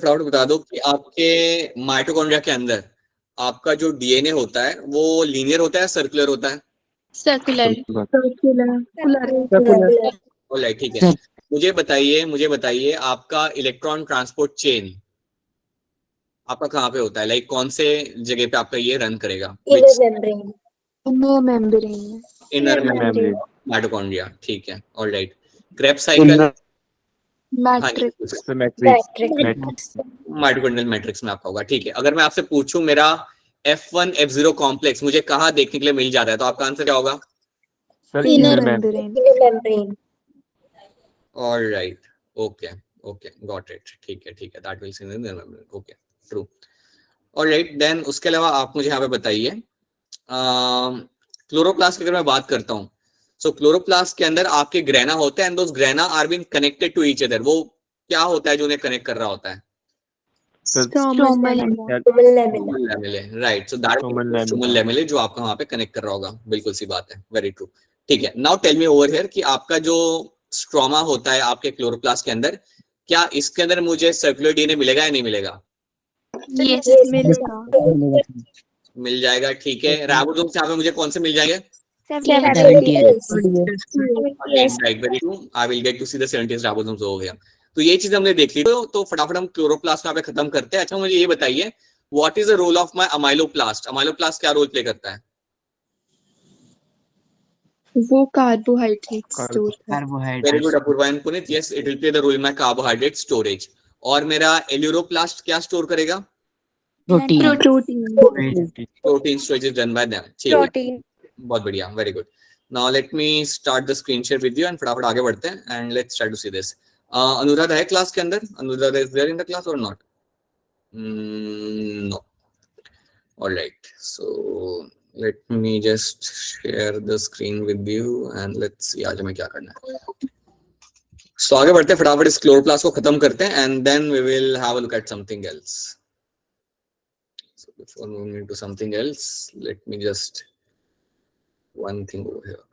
फटाफट बता दो कि आपके माइटोकॉन्ड्रिया के अंदर आपका जो डीएनए होता है वो लीनियर होता है, सर्कुलर होता है? सर्कुलर। ऑलराइट, ठीक है। मुझे बताइए आपका इलेक्ट्रॉन ट्रांसपोर्ट चेन आपका कहाँ पे होता है? लाइक कौन से जगह पे आपका ये रन करेगा? इनर मेम्ब्रेन माइटोकॉन्ड्रिया, ठीक है। Alright, Krebs cycle mitochondrial matrix में आपका होगा, ठीक है। अगर मैं आपसे पूछूं मेरा F1 F0 कॉम्प्लेक्स मुझे कहाँ देखने के लिए मिल जाता है, तो आपका आंसर क्या होगा? Inner membrane. All right, okay okay, got it, ठीक है ठीक है, that will see in inner membrane, okay, true. All right, then उसके अलावा आप मुझे यहाँ पे बताइए क्लोरोप्लास्ट की अगर मैं बात करता हूँ, सो क्लोरोप्लास्ट के अंदर आपके ग्रेना होते हैं and those grana are been connected to each other. वो क्या होता है जो उन्हें कनेक्ट कर रहा होता है? राइट, सो दैट स्ट्रोमल लैमेले जो आपका वहां पे कनेक्ट कर रहा होगा, बिल्कुल सी बात है, वेरी ट्रू। ठीक है, now tell me over here कि आपका जो स्ट्रोमा होता है आपके क्लोरोप्लास्ट के अंदर, क्या इसके अंदर मुझे सर्कुलर डीएनए मिलेगा या नहीं मिलेगा? यस, मिल जाएगा, ठीक है। राइबोसोम से यहाँ पे मुझे कौन से मिल जाएंगे? 70। Right, very true, I will get to see the 70 ribosomes हो गया। तो ये चीज हमने देख ली, तो फटाफट हम क्लोरोप्लास्ट यहाँ पे खत्म करते हैं। अच्छा, मुझे ये बताइए what is the role of my amyloplast? Amyloplast क्या रोल प्ले करता है? वो carbohydrate store very good Apurva and Puneet, yes, it will play the role in my carbohydrate storage. और मेरा एल्यूरोप्लास्ट क्या स्टोर करेगा? Protein storage is done by them, ठीक है, बहुत बढ़िया, very good. Now let me start the screen share with you and फटाफट आगे बढ़ते हैं and let's try to see this. Anuradha है क्लास के अंदर? Anuradha is there in the class और not? No. Alright, so let me just share the screen with you and let's see आज हमें क्या करना है। सो आगे बढ़ते हैं, फटाफट इस क्लोरोप्लास्ट को खत्म करते हैं and then we will have a look at something else. So before moving into something else, let me just one thing over here.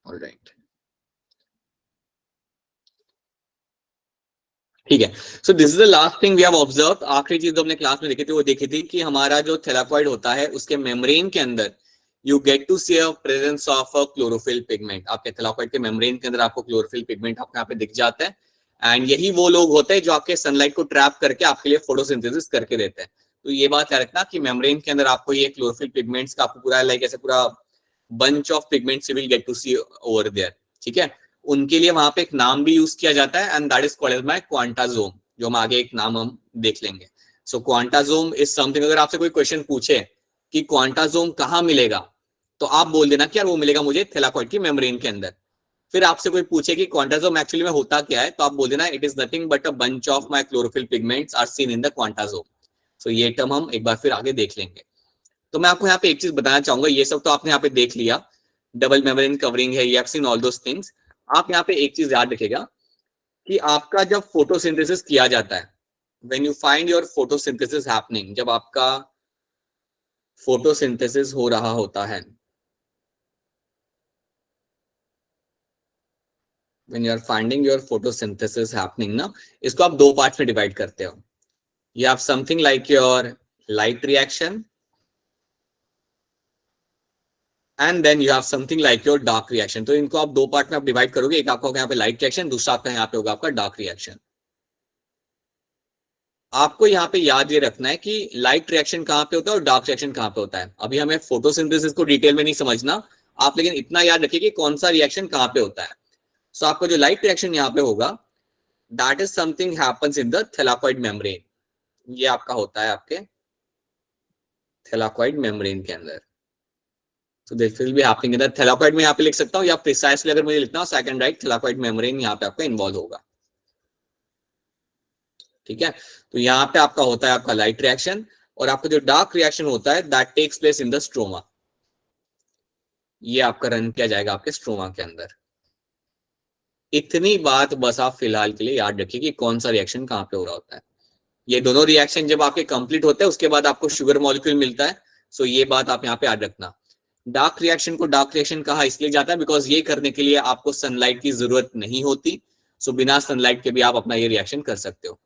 All right. ठीक है, so this is the last thing we have observe. आखिरी चीज जो हमने class में देखी थी वो देखी थी कि हमारा जो थैलाकोइड होता है उसके मेम्ब्रेन के अंदर you get to see a presence of a chlorophyll pigment. आपके थैलाकोइड के मेम्ब्रेन के अंदर आपको क्लोरोफिल पिगमेंट आपको यहाँ पे दिख जाता है एंड यही वो लोग होते हैं जो आपके सनलाइट को ट्रैप करके आपके लिए फोटोसिंथेसिस करके देते हैं। तो ये बात याद रखना कि मेम्ब्रेन के अंदर आपको ये क्लोरोफिल पिगमेंट्स का आपको पूरा लाइक ऐसे पूरा bunch of pigments you will get to see over there, ठीक है। उनके लिए वहां पे एक नाम भी यूज किया जाता है and that is called as my quantasome, जो हम आगे एक नाम हम देख लेंगे। सो क्वांटाजोम इज समथिंग, अगर आपसे कोई क्वेश्चन पूछे कि क्वांटाजोम कहाँ मिलेगा तो आप बोल देना कि यार वो मिलेगा मुझे थैलाकोइड की मेम्ब्रेन के अंदर। फिर आपसे कोई पूछे कि क्वांटाजोम एक्चुअली में होता क्या है तो आप बोल देना it is nothing but a bunch of my chlorophyll pigments are seen in the quantasome. So ये टर्म हम एक बार फिर आगे देख लेंगे। तो मैं आपको यहाँ पे एक चीज बताना चाहूंगा, ये सब तो आपने यहाँ पे देख लिया, डबल मेम्ब्रेन कवरिंग है, you have seen all those things. आप यहाँ पे एक चीज याद रखिएगा कि आपका जब फोटोसिंथेसिस किया जाता है, when you find your photosynthesis happening, जब आपका फोटोसिंथेसिस हो रहा होता है, when you are finding your photosynthesis happening ना, इसको आप दो पार्ट्स में डिवाइड करते हो। You have something like your light reaction and then you have something like your dark reaction. तो इनको आप दो पार्ट में आप डिवाइड करोगे, एक आपका यहाँ पे लाइट रिएक्शन, दूसरा आपका यहाँ पे होगा आपका डार्क रिएक्शन। आपको यहाँ पे याद ये रखना है कि लाइट रिएक्शन कहाँ पे होता है और डार्क रिएक्शन कहाँ पे होता है। अभी हमें फोटोसिंथेसिस को डिटेल में नहीं समझना आप, लेकिन इतना याद रखिए कि कौन सा रिएक्शन कहाँ पे होता है। सो आपका जो लाइट रिएक्शन यहाँ पे होगा that is something happens in the thylakoid membrane. ये आपका होता है आपके थैलाकोइड मेम्ब्रेन के अंदर। So this will be happening in the थैलाकोइड में यहाँ पे लिख सकता हूँ या प्रिसाइसली अगर मुझे लिखना हो सेकंड राइट थैलाकोइड मेम्ब्रेन यहाँ पे आपका इन्वॉल्व होगा, ठीक है। तो यहाँ पे आपका होता है आपका लाइट रिएक्शन और आपका जो डार्क रिएक्शन होता है that takes place in the stroma. ये आपका रन किया जाएगा आपके स्ट्रोमा के अंदर। इतनी बात बस आप फिलहाल के लिए याद रखिए कि कौन सा रिएक्शन कहाँ पे हो रहा होता है। ये दोनों रिएक्शन जब आपके कंप्लीट होते हैं उसके बाद आपको शुगर मॉलिक्यूल मिलता है। सो ये बात आप यहाँ पे याद रखना। डार्क रिएक्शन को डार्क रिएक्शन कहा इसलिए जाता है बिकॉज ये करने के लिए आपको सनलाइट की जरूरत नहीं होती। सो बिना सनलाइट के भी आप अपना ये रिएक्शन कर सकते हो।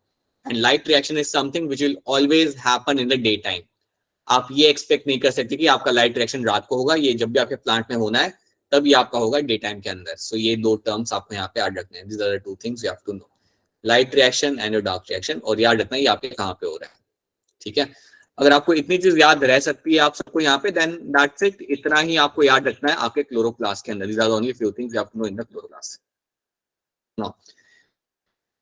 And light reaction is something which will always happen in the day time. आप ये एक्सपेक्ट नहीं कर सकते कि आपका लाइट रिएक्शन रात को होगा, ये जब भी आपके प्लांट में होना है तब ये आपका होगा डे टाइम के अंदर। सो ये दो टर्म्स आपको यहाँ पे याद रखने हैं। These are the two things you have to know, light reaction and dark reaction. और याद रखना ये आपके कहाँ पे हो रहा है, ठीक है। अगर आपको इतनी चीज याद रह सकती है आप सबको यहाँ पे, देन दैट्स इट। इतना ही आपको याद रखना है आपके क्लोरोप्लास्ट के अंदर। These are the only few things you have to know in the chloroplast. Now,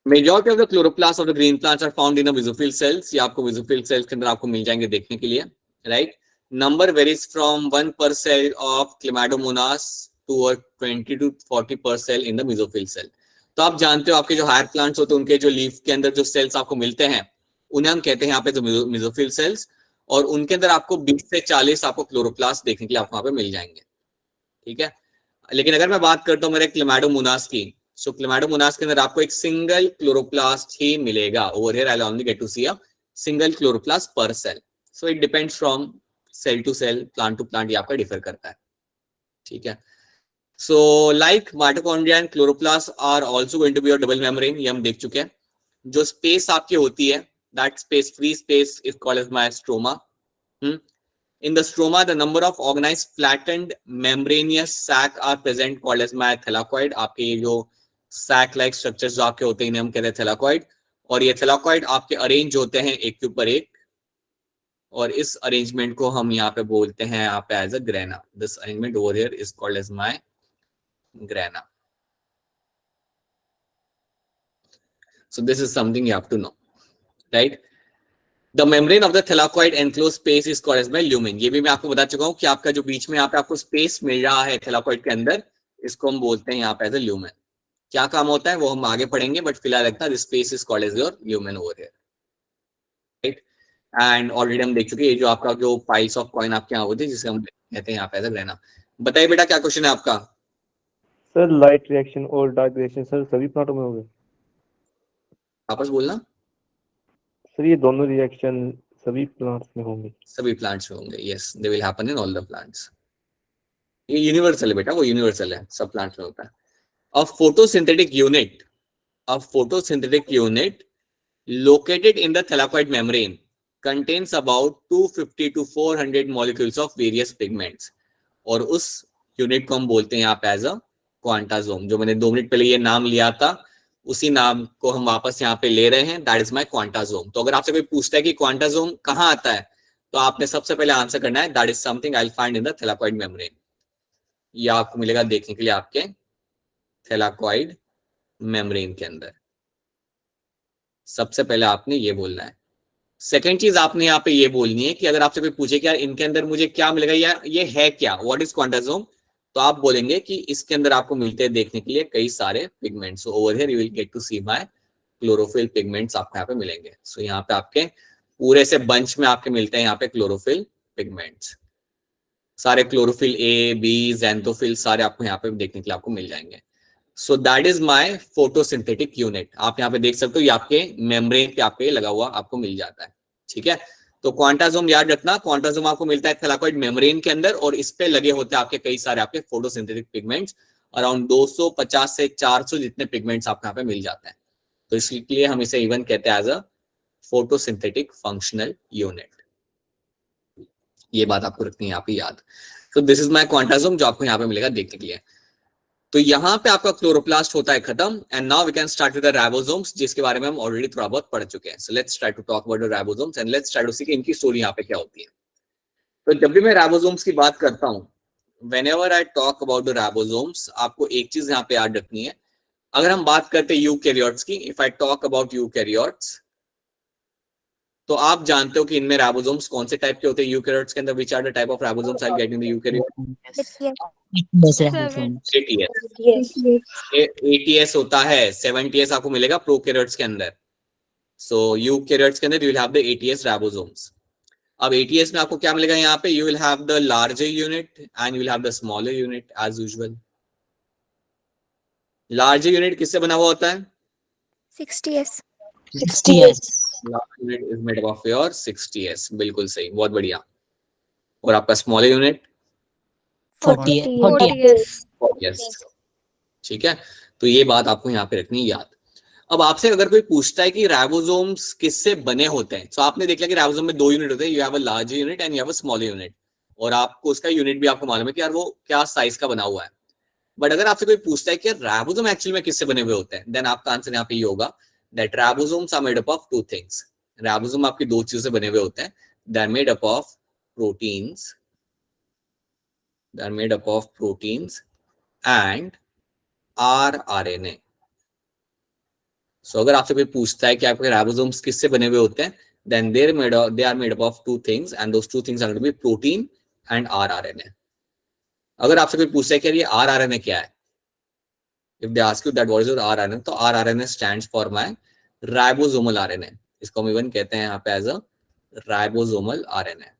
majority of the chloroplasts of the green plants are found in the mesophyll cells. ये आपको mesophyll cells के अंदर आपको मिल जाएंगे देखने के लिए, right? Number varies from 1 per cell of Chlamydomonas to 20 to 40 per cell in the mesophyll cell. तो आप जानते हो आपके जो हायर प्लांट्स होते हैं उनके जो लीफ के अंदर जो सेल्स आपको मिलते हैं उन्हें हम कहते हैं यहाँ पे जो mesophyll cells, और उनके अंदर आपको 20 से 40 आपको क्लोरोप्लास्ट देखने के लिए आपको वहां पे मिल जाएंगे, ठीक है। लेकिन अगर मैं बात करता हूँ मेरे क्लेमाडोमोनास की, सो क्लेमाडोमोनास के अंदर आपको एक सिंगल क्लोरोप्लास्ट ही मिलेगा। Over here I will only get to see a single chloroplast per cell. So it depends from cell to cell, plant to plant, ये आपका डिफर करता है, ठीक है। So like mitochondria and chloroplast are also going to be your double membrane, ये हम देख चुके हैं। जो स्पेस आपकी होती है that space, free space is called as my stroma. In the stroma, the number of organized flattened membranous sac are present called as my thylakoid. आपके ये जो sac like structures जो आपके होते हैं इन्हें हम कहते हैं thylakoid, और ये thylakoid आपके अरेंज होते हैं एक के ऊपर एक, और इस अरेंजमेंट को हम यहाँ पे बोलते हैं यहाँ पे as a grana. This arrangement over here is called as my grana. So this is something you have to know, right? The membrane of the thylakoid enclosed space is called as by lumen. ये भी मैं आपको बता चुका हूँ कि आपका जो बीच में यहाँ पे आपको स्पेस मिल रहा है thylakoid के अंदर, इसको हम बोलते हैं यहाँ पे एज अ lumen। क्या काम होता है वो हम आगे पढ़ेंगे, बट फिलहाल लगता है space is called as your lumen over here, right? And already हम देख चुके हैं ये जो आपका जो पाइल्स ऑफ कॉइन आपके यहाँ होते हैं जिसे हम कहते हैं यहाँ पे एज अ ग्रेना। बताइए बेटा क्या क्वेश्चन है आपका? सर लाइट रिएक्शन और डार्क रिएक्शन सर सभी प्लांटों में होंगे? वापस बोलना। सर ये दोनों रिएक्शन सभी प्लांट्स में होंगे? सभी प्लांट्स में होंगे, yes, they will happen in all the plants. ये यूनिवर्सल है बेटा, वो यूनिवर्सल है, सब प्लांट्स में होता है। A photosynthetic unit located in the thylakoid membrane contains about 250 to 400 molecules of various pigments, और उस यूनिट को हम बोलते हैं यहाँ पे एज अ क्वांटासोम। जो मैंने 2 मिनट पहले ये नाम लिया था उसी नाम को हम वापस यहाँ पे ले रहे हैं, दैट इज माय क्वांटासोम। तो अगर आपसे कोई पूछता है कि क्वांटासोम कहाँ आता है तो आपने सबसे पहले आंसर करना है that is something I will find in the thylakoid membrane। ये आपको मिलेगा देखने के लिए आपके thylakoid membrane के अंदर। सबसे पहले आपने ये बोलना है। सेकेंड चीज आपने यहाँ पे ये बोलनी है कि अगर आपसे कोई पूछे कि यार इनके अंदर मुझे क्या मिलेगा या ये है क्या, व्हाट इज क्वांटासोम, तो आप बोलेंगे कि इसके अंदर आपको मिलते हैं देखने के लिए कई सारे pigments. Over here you will get to see my chlorophyll pigments आपको यहाँ पे मिलेंगे। सो यहाँ पे आपके पूरे से बंच में आपके मिलते हैं यहाँ पे क्लोरोफिल पिगमेंट्स, सारे क्लोरोफिल ए बी ज़ैंथोफिल सारे आपको यहाँ पे देखने के लिए आपको मिल जाएंगे। सो that is my photosynthetic unit. आप यहाँ पे देख सकते हो ये आपके मेम्ब्रेन पे आपके लगा हुआ आपको मिल जाता है, ठीक है। तो क्वांटासोम याद रखना, क्वांटासोम आपको मिलता है thylakoid मेम्ब्रेन के अंदर, और इस पे लगे होते हैं आपके कई सारे आपके फोटोसिंथेटिक पिगमेंट्स। अराउंड 250 से 400 जितने पिगमेंट्स आपको यहाँ पे मिल जाते हैं। तो इसलिए हम इसे इवन कहते हैं as a photosynthetic functional unit. ये बात आपको रखनी है यहाँ पे याद। तो दिस इज माय क्वांटासोम जो आपको यहाँ पे मिलेगा देखने के लिए। तो यहाँ पे आपका क्लोरोप्लास्ट होता है खत्म, and now we can start with the ribosomes, जिसके बारे में हम ऑलरेडी थोड़ा बहुत पढ़ चुके हैं। So let's try to talk about the ribosomes and let's try to see कि इनकी स्टोरी यहाँ पे क्या होती है। तो जब भी मैं राइबोसोम्स की बात करता हूँ, whenever I talk about the ribosomes, आपको एक चीज यहाँ पे याद रखनी है। अगर हम बात करते हैं यूकैरियोट्स की, if I talk about eukaryotes, तो आप जानते हो कि इनमें राइबोसोम्स कौन से टाइप के होते हैं यूकैरियोट्स के अंदर? Which are the type of ribosomes I get in the eukaryote? ATS होता है, 70S आपको मिलेगा प्रोकैरियोट्स के अंदर। सो यूकैरियोट्स के अंदर you will have the ATS ribosomes. अब ATS में आपको क्या मिलेगा यहाँ पे? You will have the larger unit and you will have the smaller unit as usual. Larger unit किससे बना हुआ होता है? 60S 60s. Large unit is made up of your 60s, बिल्कुल सही, बहुत बढ़िया। और आपका स्मॉलर यूनिट 40s. यस, ठीक है। तो ये बात आपको यहाँ पे रखनी है याद। अब आपसे अगर कोई पूछता है कि राइबोसोम्स किससे बने होते हैं, तो आपने देख लिया कि राइबोसोम में दो यूनिट होते हैं, you have a large unit and you have a small unit, और आपको उसका यूनिट भी आपको मालूम है कि यार वो क्या साइज का बना हुआ है। बट अगर आपसे कोई पूछता है कि राइबोसोम एक्चुअली में किससे बने हुए होते हैं, देन आपका आंसर यहाँ पे ये होगा that ribosomes are made up of two things. Ribosome आपकी दो चीजों से बने हुए होते हैं, they are made up of proteins, they are made up of proteins and RNA. So अगर आपसे कोई पूछता है कि आपके राइबोसोम्स किससे बने हुए होते हैं, then they are made up of two things and those two things are going to be protein and rRNA. अगर आपसे कोई पूछता है कि ये rRNA क्या है, if they ask you that what is your rRNA, तो rRNA stands for my ribosomal RNA. इसको हम इवन कहते हैं यहाँ पे as a ribosomal RNA.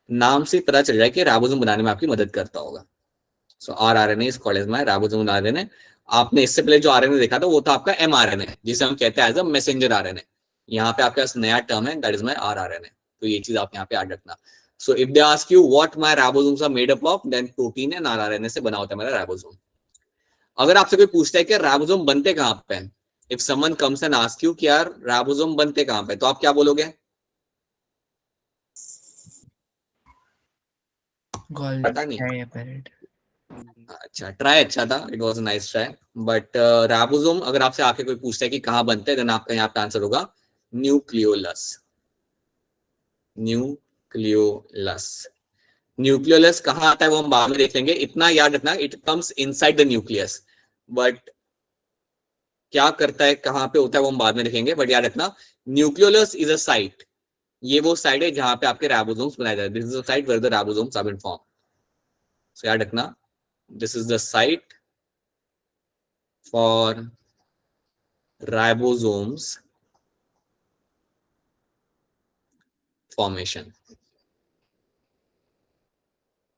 नाम से पता चल रहा है कि राइबोसोम बनाने में आपकी मदद करता होगा। So rRNA is called as my ribosomal RNA. आपने इससे पहले जो आरएनए देखा था वो था आपका mRNA, जिसे हम कहते हैं एज अ मैसेंजर आरएनए। यहाँ पे आपके पास नया टर्म है, दैट इज माय rRNA। तो ये चीज आप यहाँ पे याद रखना। So if they ask you what my ribosomes are made up of, then protein and rRNA से बना होता है मेरा राइबोसोम। अगर आपसे कोई पूछता है कि राइबोसोम बनते कहाँ पे हैं, if someone comes and ask you कि यार राइबोसोम बनते कहाँ पे, तो आप क्या बोलोगे? पता नहीं। अच्छा, ट्राई अच्छा था, it was a nice try. But ribosome अगर आपसे आके कोई पूछता है कि कहाँ बनते हैं, देन आपका यहाँ पे आंसर होगा न्यूक्लियोलस। न्यूक्लियोलस, न्यूक्लियोलस कहाँ आता है वो हम बाद में देख लेंगे। इतना याद रखना, it comes inside the nucleus, but क्या करता है, कहाँ पे होता है वो हम बाद में देखेंगे। बट याद रखना, न्यूक्लियोलस इज अ साइट, ये वो साइट है जहां पे आपके राइबोसोम्स बनाए जाते हैं। This is the site where the ribosomes are been form. So याद रखना, this is the site for ribosomes formation.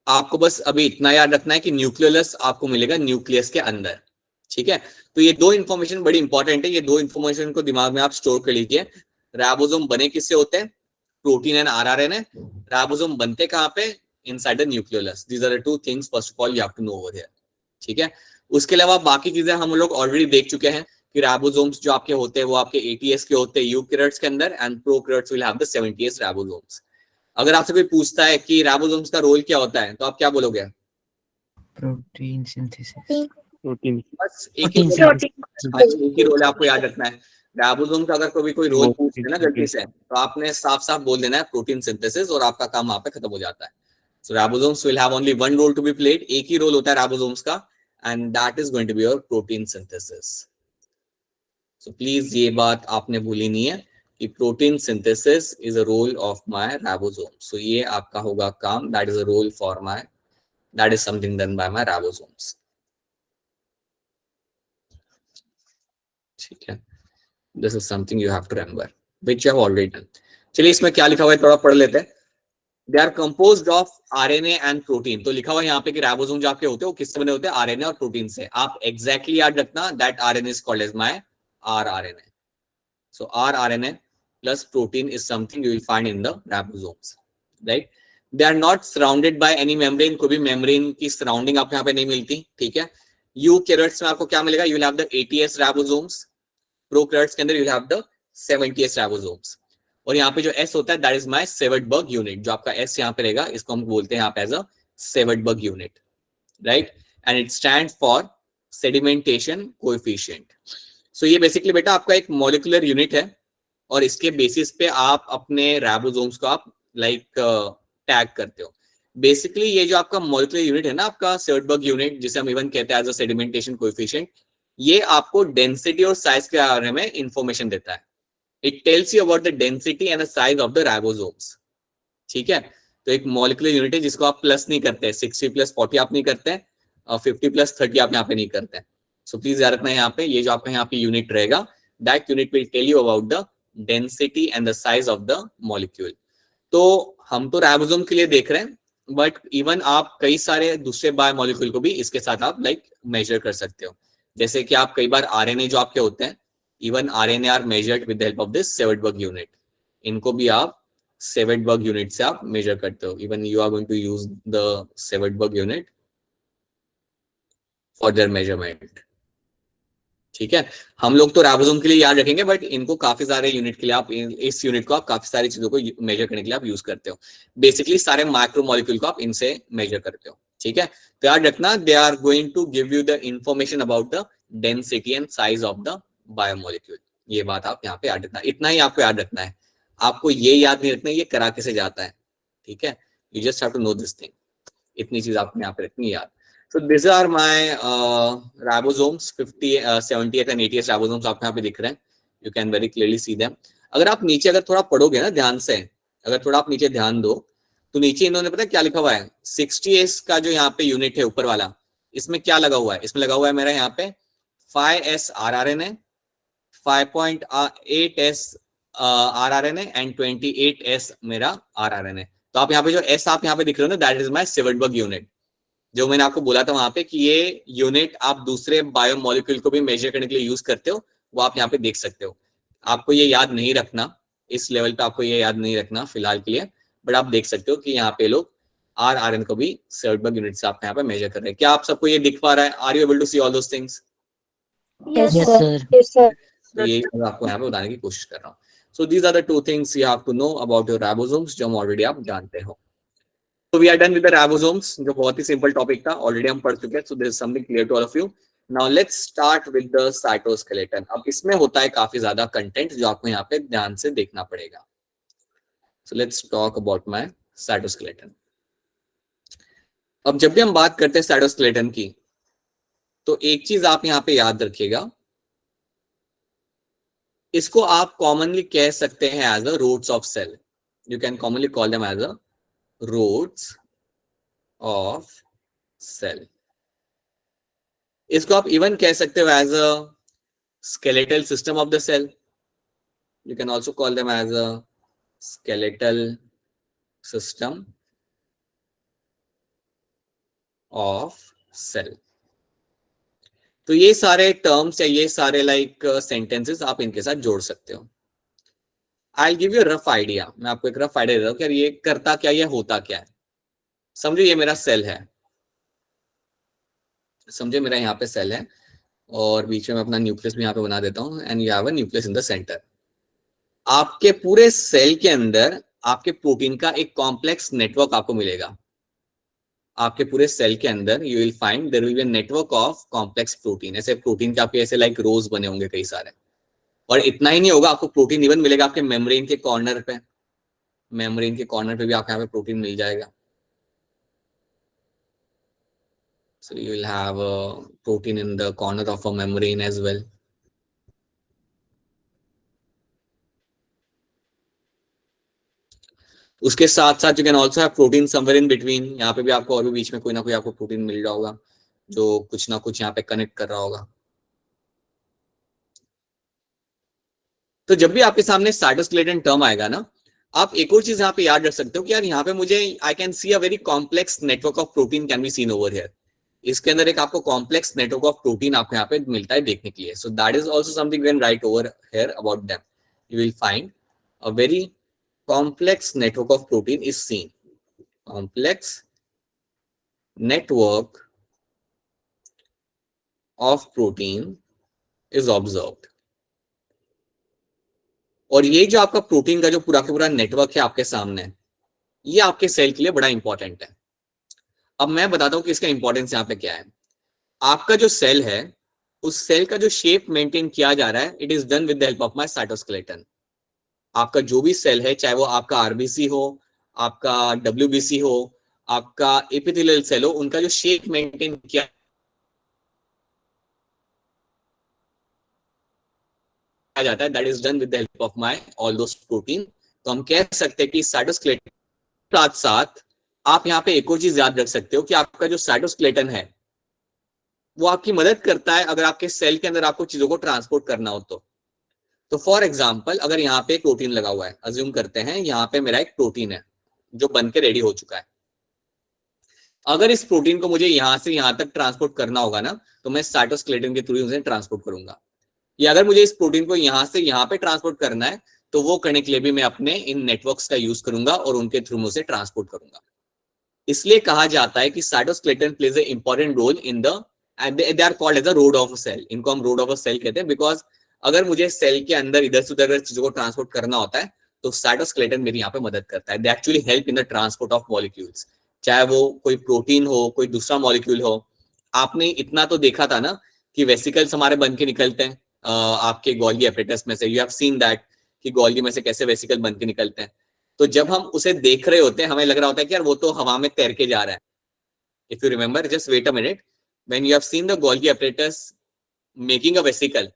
आपको बस अभी इतना याद रखना है कि न्यूक्लियोलस आपको मिलेगा न्यूक्लियस के अंदर, ठीक है। तो ये दो इंफॉर्मेशन बड़ी इंपॉर्टेंट है, ये दो इंफॉर्मेशन को दिमाग में आप स्टोर कर लीजिए। राइबोसोम बने किससे होते हैं? Protein and rRNA. राइबोसोम बनते कहाँ पे? Inside the nucleolus. These are the two things first of all you have to know over here, ठीक है। उसके अलावा बाकी चीजें हम लोग ऑलरेडी देख चुके हैं कि राइबोसोम्स जो आपके होते हैं वो आपके एटीएस के होते हैं यूकैरियोट्स के अंदर, and prokaryotes will have the 70s ribosomes. अगर आपसे कोई पूछता है कि राइबोसोम्स का रोल क्या होता है, तो आप क्या बोलोगे? Protein synthesis. प्रोटीन, बस एक ही रोल आपको याद रखना है। राइबोसोम का अगर कोई रोल पूछ लेना गलती से, तो आपने साफ साफ बोल देना है प्रोटीन सिंथेसिस, और आपका काम वहां पे खत्म हो जाता है। So ribosomes will have only one role to be played, एक ही रोल होता है राइबोसोम्स का, and that is going to be your protein synthesis. So please ये बात आपने भूली नहीं है कि protein synthesis is a role of my ribosome. So ये आपका होगा काम, that is a role for my, that is something done by my ribosomes, ठीक है। This is something you have to remember which you have already done. चलिए इसमें क्या लिखा हुआ है थोड़ा पढ़ लेते हैं। They are composed of RNA and protein. तो लिखा हुआ है यहाँ पे कि राइबोसोम जो आपके होते हैं वो किससे बने होते हैं? आरएनए और प्रोटीन से। आप एग्जैक्टली याद रखना that RNA is called as my rRNA. So rRNA plus protein is something you will find in the ribosomes, right. They are not surrounded by any membrane, कोई भी मेम्ब्रेन की surrounding आपको यहाँ पे नहीं मिलती, ठीक है। यूकैरियोट्स में आपको क्या मिलेगा? You will have the 80s ribosomes. Prokaryotes के अंदर you will have the 70s ribosomes. और यहाँ पे जो S होता है दैट इज माय सेवर्टबर्ग यूनिट। जो आपका S यहाँ पे रहेगा इसको हम बोलते हैं यहाँ पे as a svedberg unit, right. And it stands for sedimentation coefficient. So ये बेसिकली बेटा आपका एक मॉलिक्यूलर यूनिट है, और इसके बेसिस पे आप अपने राइबोसोम्स को आप टैग करते हो। बेसिकली ये जो आपका मॉलिक्यूलर यूनिट है ना, आपका सेवर्टबर्ग यूनिट, जिसे हम इवन कहते हैं एज अ सेडिमेंटेशन कोएफिशिएंट, ये आपको डेंसिटी और साइज के बारे में इंफॉर्मेशन देता है। It tells you about the density and the size of the ribosomes, ठीक है। तो एक मॉलिक्यूलर यूनिट है जिसको आप प्लस नहीं करते, 60 + 40 आप नहीं करते, और 50 + 30 आप यहाँ पे नहीं करते। सो प्लीज याद रखना यहाँ पे, ये जो आपका यहाँ पे यूनिट रहेगा, that unit will tell you about the density and the size of the molecule. तो हम तो राइबोसोम के लिए देख रहे हैं, बट इवन आप कई सारे दूसरे बायोमॉलिक्यूल को भी इसके साथ आप मेजर कर सकते हो। जैसे कि आप कई बार आरएनए जो आपके होते हैं, even RNA are measured with the help of this svedberg unit, इनको भी आप सेवेडबर्ग यूनिट से आप मेजर करते हो. Even you are going to use the svedberg unit for their measurement. ठीक है, हम लोग तो राइबोसोम के लिए याद रखेंगे, बट इनको काफी सारे यूनिट के लिए आप इस यूनिट को आप काफी सारी चीजों को मेजर करने के लिए आप यूज करते हो. बेसिकली सारे माइक्रोमोलिक्यूल को आप इनसे मेजर करते हो. ठीक है, तो याद रखना, they are going to give you the information about the density and size of the biomolecule. ये बात आप यहाँ पे याद रखना, इतना ही आपको याद रखना है. आपको ये याद नहीं रखना ये करा कैसे जाता है. ठीक है, you just have to know this thing. इतनी चीज आपको यहाँ पे रखनी याद. So these are my ribosomes, 50, 70th and 80th ribosomes आपको यहाँ पे दिख रहे हैं. You can very clearly see them. अगर आप नीचे अगर थोड़ा पढ़ोगे ना ध्यान से, अगर थोड़ा आप नीचे ध्यान दो, तो नीचे इन्होंने पता है क्या लिखा हुआ है, 60s का जो यहाँ पे यूनिट है ऊपर वाला, इसमें क्या लगा हुआ है, इसमें लगा हुआ है मेरा यहाँ पे 5s rRNA, 5.8s rRNA and 28s मेरा rRNA. तो आप यहाँ पे जो s आप यहाँ पे दिख रहे हो ना, दैट इज माय सेवेडबर्ग यूनिट. जो मैंने आपको बोला था वहां पे कि ये यूनिट आप दूसरे बायोमोलिक्यूल को भी मेजर करने के लिए यूज करते हो, वो आप यहाँ पे देख सकते हो. आपको ये याद नहीं रखना, इस लेवल पे आपको ये याद नहीं रखना फिलहाल के लिए, बट आप देख सकते हो कि यहाँ पे लोग rRNA को भी सेवेडबर्ग यूनिट से आप यहाँ पे मेजर कर रहे हैं. क्या आप सबको ये दिख पा रहा है? Are you able to see all those things? Yes, Yes, sir. sir. Yes, sir. तो ये मैं आपको यहाँ पे बताने की कोशिश कर रहा हूँ. So these are the two things you have to know about your ribosomes, जो हम ऑलरेडी आप जानते हो. So we are done with the ribosomes, जो बहुत ही सिंपल टॉपिक था, ऑलरेडी हम पढ़ चुके हैं. So there is something clear to all of you. Now let's start with the cytoskeleton. अब इसमें होता है काफी ज्यादा कंटेंट जो आपको यहाँ पे ध्यान से देखना पड़ेगा. So let's talk about my cytoskeleton. अब जब भी हम बात करते हैं cytoskeleton की, तो एक चीज आप यहाँ पे याद रखिएगा, इसको आप कॉमनली कह सकते हैं as a roots of cell. You can commonly call them as a roots of cell. इसको आप इवन कह सकते हो as a skeletal system of the cell. You can also call them as a skeletal system of cell. तो ये सारे terms या ये सारे लाइक सेंटेंसेस आप इनके साथ जोड़ सकते हो. I'll give you a rough idea. मैं आपको एक रफ आइडिया देता हूँ कि ये करता क्या, ये होता क्या है. समझो ये मेरा सेल है, समझो मेरा यहाँ पे सेल है, और बीच में मैं अपना न्यूक्लियस भी यहाँ पे बना देता हूँ, and you have a nucleus in the centre. आपके पूरे सेल के अंदर आपके प्रोटीन का एक कॉम्प्लेक्स नेटवर्क आपको मिलेगा. आपके पूरे सेल के अंदर you will find there will be a network of complex protein. ऐसे प्रोटीन के आपके ऐसे लाइक रोज बने होंगे कई सारे. और इतना ही नहीं होगा, आपको प्रोटीन इवन मिलेगा आपके मेम्ब्रेन के कॉर्नर पे. मेम्ब्रेन के कॉर्नर पे भी आपको यहाँ पे प्रोटीन मिल जाएगा. So you will have a protein in the corner of a membrane as well. उसके साथ साथ you can also have protein somewhere in between. यहाँ पे भी आपको और भी बीच में कोई ना कोई आपको प्रोटीन मिल रहा होगा जो कुछ ना कुछ यहाँ पे कनेक्ट कर रहा होगा. तो जब भी आपके सामने साइटोस्केलेटन टर्म आएगा ना, आप एक और चीज यहाँ पे याद रख सकते हो कि यार यहाँ पे मुझे I can see a very complex network of protein can be seen over here. इसके अंदर एक आपको कॉम्प्लेक्स नेटवर्क ऑफ प्रोटीन आपको यहाँ पे मिलता है देखने के लिए. सो that is also something when right over here about them. You will find a very complex network of protein is seen. Complex network of protein is observed. और ये जो आपका प्रोटीन का जो पूरा का पूरा नेटवर्क है आपके सामने, ये आपके सेल के लिए बड़ा इंपॉर्टेंट है. अब मैं बताता हूं कि इसका इंपॉर्टेंस यहाँ पे क्या है. आपका जो सेल है, उस सेल का जो शेप मेंटेन किया जा रहा है, it is done with the help of my cytoskeleton. आपका जो भी सेल है, चाहे वो आपका आरबीसी हो, आपका डब्ल्यूबीसी हो, आपका एपिथेलियल सेल हो, उनका जो शेप मेंटेन किया जाता है, that is done with the help of my all those protein. तो हम कह सकते हैं कि साइटोस्केलेटन के साथ साथ आप यहाँ पे एक और चीज याद रख सकते हो कि आपका जो साइटोस्केलेटन है वो आपकी मदद करता है अगर आपके सेल के अंदर आपको चीजों को ट्रांसपोर्ट करना हो तो फॉर एग्जांपल अगर यहाँ पे प्रोटीन लगा हुआ है, अज्यूम करते हैं यहाँ पे मेरा एक प्रोटीन है जो बन के रेडी हो चुका है. अगर इस प्रोटीन को मुझे यहां से यहां तक ट्रांसपोर्ट करना होगा ना, तो मैं साइटोस्केलेटन के थ्रू उसे ट्रांसपोर्ट करूंगा। या अगर मुझे इस प्रोटीन को यहां से यहां पे ट्रांसपोर्ट करना है, तो वो करने के लिए भी मैं अपने इन नेटवर्क्स का यूज करूंगा और उनके थ्रू उसे ट्रांसपोर्ट करूंगा। इसलिए कहा जाता है कि cytoskeleton plays a important role in the, they are called as a road of a cell. इनको हम रोड ऑफ अ सेल कहते हैं, बिकॉज अगर मुझे सेल के अंदर इधर से उधर चीजों को ट्रांसपोर्ट करना होता है, तो साइटोस्केलेटन मेरी यहाँ पे मदद करता है। They actually help in the transport of molecules, चाहे वो कोई प्रोटीन हो, कोई दूसरा मॉलिक्यूल हो। आपने इतना तो देखा था ना कि वेसिकल्स हमारे बन के निकलते हैं आपके गोल्गी एपरेटस में से। यू हैव सीन दैट कि गोल्गी में से कैसे वेसिकल बन के निकलते हैं। तो जब हम उसे देख रहे होते हैं, हमें लग रहा होता है कि यार वो तो हवा में तैर के जा रहा है। If you remember, just wait a minute, when you have seen the Golgi apparatus making a vesicle,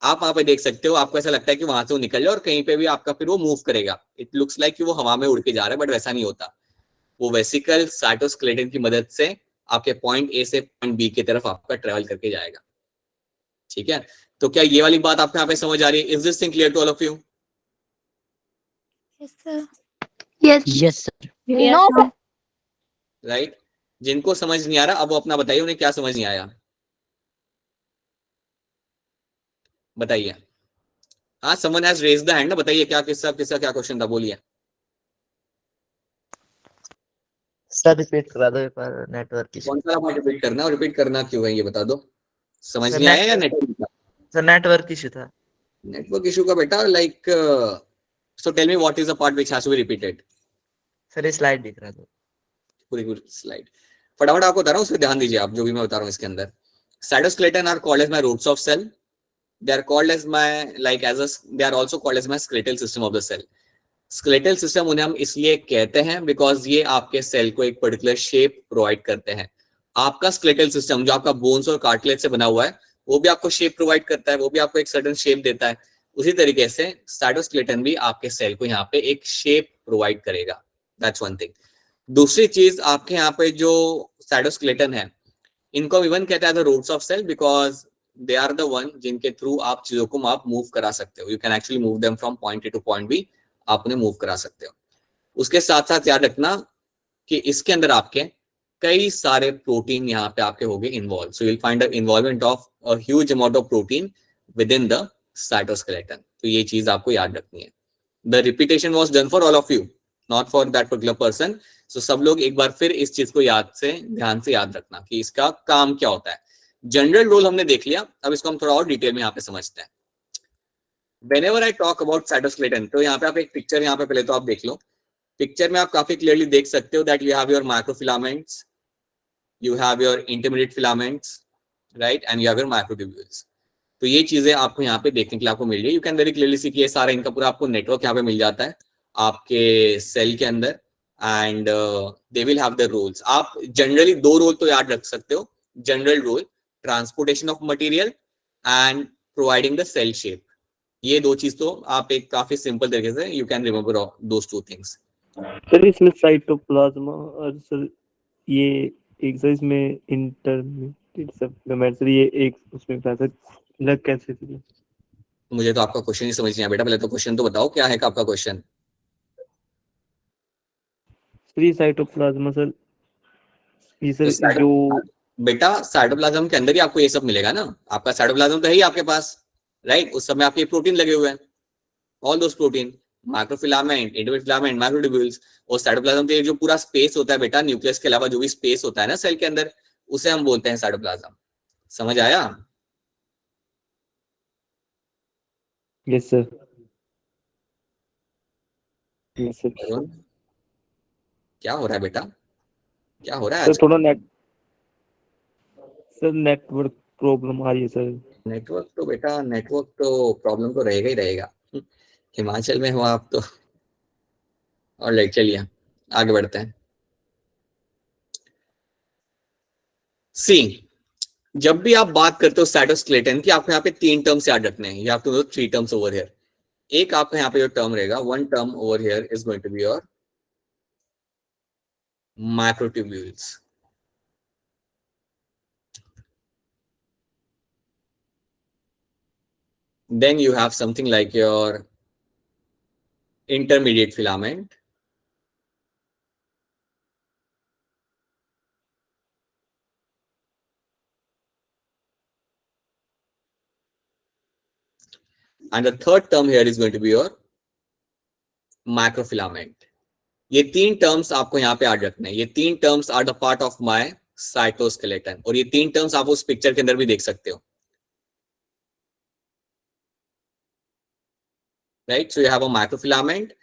आप वहां पे देख सकते हो, आपको ऐसा लगता है कि वहां से वो निकल जाए और कहीं पे भी आपका फिर वो मूव करेगा। इट लुक्स लाइक कि वो हवा में उड़ के जा रहा है, बट वैसा नहीं होता। वो वेसिकल साइटोस्केलेटन की मदद से आपके पॉइंट ए से पॉइंट बी की तरफ आपका ट्रेवल करके जाएगा। ठीक है, तो क्या ये वाली बात आपको यहाँ पे समझ आ रही है? Is this thing clear to all of you? Yes, sir. Yes, sir. No, sir. Right. जिनको समझ नहीं आ रहा, अब वो अपना बताइए उन्हें क्या समझ नहीं आया, बताइए। हाँ, someone has raised the hand ना, बताइए क्या किसका किसका क्या क्वेश्चन था, बोलिए। सर रिपीट करा दो एक बार, नेटवर्क इशू। कौन सा पार्ट रिपीट करना है और रिपीट करना क्यों है ये बता दो। समझ सर नहीं आया या नेटवर्क का? सर नेटवर्क इशू था। नेटवर्क इशू का बेटा, like so tell me what is the part which has to be repeated. Sir ये स्लाइड दिख रहा था। पूरी स्लाइड फटाफट आपको बता रहा हूँ, उस पर ध्यान दीजिए आप, जो भी मैं बता रहा हूँ इसके अंदर। Cytoskeleton are called as my roots of cell. They are called as my like as a, they are also called as my skeletal system of the cell. Skeletal system उन्हें हम इसलिए कहते हैं बिकॉज ये आपके सेल को एक particular shape provide करते हैं। आपका स्केलेटल सिस्टम जो आपका बोन्स और कार्टिलेज से बना हुआ है, वो भी आपको शेप प्रोवाइड करता है, वो भी आपको एक सर्टेन शेप देता है। उसी तरीके से साइटोस्केलेटन भी आपके सेल को यहाँ पे एक शेप प्रोवाइड करेगा। That's one thing. दूसरी चीज, आपके यहाँ पे जो साइटोस्केलेटन है, इनको इवन कहते हैं the roots of cell, because they are the one जिनके थ्रू आप चीजों को आप मूव करा सकते हो। You can actually move them from point A to point B, आप उन्हें मूव करा सकते हो। उसके साथ साथ याद रखना कि इसके अंदर आपके कई सारे प्रोटीन यहाँ पे आपके होंगे involve. So you'll find the involvement of a huge amount of protein within the cytoskeleton. तो ये चीज आपको याद रखनी है। The repetition was done for all of you, not for that particular person. So सब लोग एक बार फिर इस चीज को ध्यान से याद रखना कि इसका काम क्या होता है। जनरल रोल हमने देख लिया, अब इसको हम थोड़ा और डिटेल में यहाँ पे समझते हैं। Whenever I talk about cytoskeleton, तो यहाँ पे आप एक पिक्चर यहाँ पे पहले तो आप देख लो। पिक्चर में आप काफी क्लियरली देख सकते हो that you have your microfilaments, you have your intermediate filaments, right, and you have your microtubules. तो ये चीजें आपको यहाँ पे देखने के लिए आपको मिल रही है। You can very clearly see कि ये सारा इनका पूरा आपको नेटवर्क यहाँ पे मिल जाता है आपके सेल के अंदर, and they will have the roles. आप जनरली दो रोल तो याद रख सकते हो। General role, transportation of material and providing the cell shape. ये दो चीज तो आप एक काफी सिंपल तरीके से you can remember those two things. Sir इसमें साइटोप्लाज्मा और सर ये एक्सरसाइज में इंटरमीडिएट सप्लीमेंट, सर ये एक उसमें सर लग कैसे थी? मुझे तो आपका क्वेश्चन ही समझ नहीं आया बेटा, पहले तो क्वेश्चन तो बताओ क्या है आपका क्वेश्चन। सर ये साइटोप्लाज्मा सर, ये सर तो जो बेटा साइटोप्लाज्म के अंदर ही आपको ये सब मिलेगा ना। आपका साइटोप्लाज्म तो है ही आपके पास, राइट। उस समय आपके प्रोटीन लगे हुए हैं, all those protein, microfilament, intermediate filament, microtubules. और साइटोप्लाज्म के जो पूरा स्पेस होता है बेटा, न्यूक्लियस के अलावा जो भी स्पेस होता है ना सेल के अंदर, उसे हम बोलते हैं साइटोप्लाज्म। समझ आया? Yes sir, yes sir. Arun, क्या हो रहा है बेटा, क्या हो रहा है सर आज? थोड़ा नेटवर्क प्रॉब्लम आ रही है सर। नेटवर्क तो बेटा, नेटवर्क तो प्रॉब्लम तो रहेगा ही रहेगा। हिमाचल में हो आप तो। और लाइक चलिए आगे बढ़ते हैं। सी, जब भी आप बात करते हो साइटोस्केलेटन की, आपको यहाँ पे तीन टर्म्स याद रखने हैं। You have to know three terms over here. एक आपका यहाँ पे जो टर्म रहेगा, one term over here is going to be your microtubules. Then you have something like your intermediate filament. and the third term here is going to be your macrofilament. ये तीन terms आपको यहाँ पे याद रखने हैं. ये तीन terms are the part of my cytoskeleton, और ये तीन टर्म्स आप उस पिक्चर के अंदर भी देख सकते हो. Right, so you have a microfilament,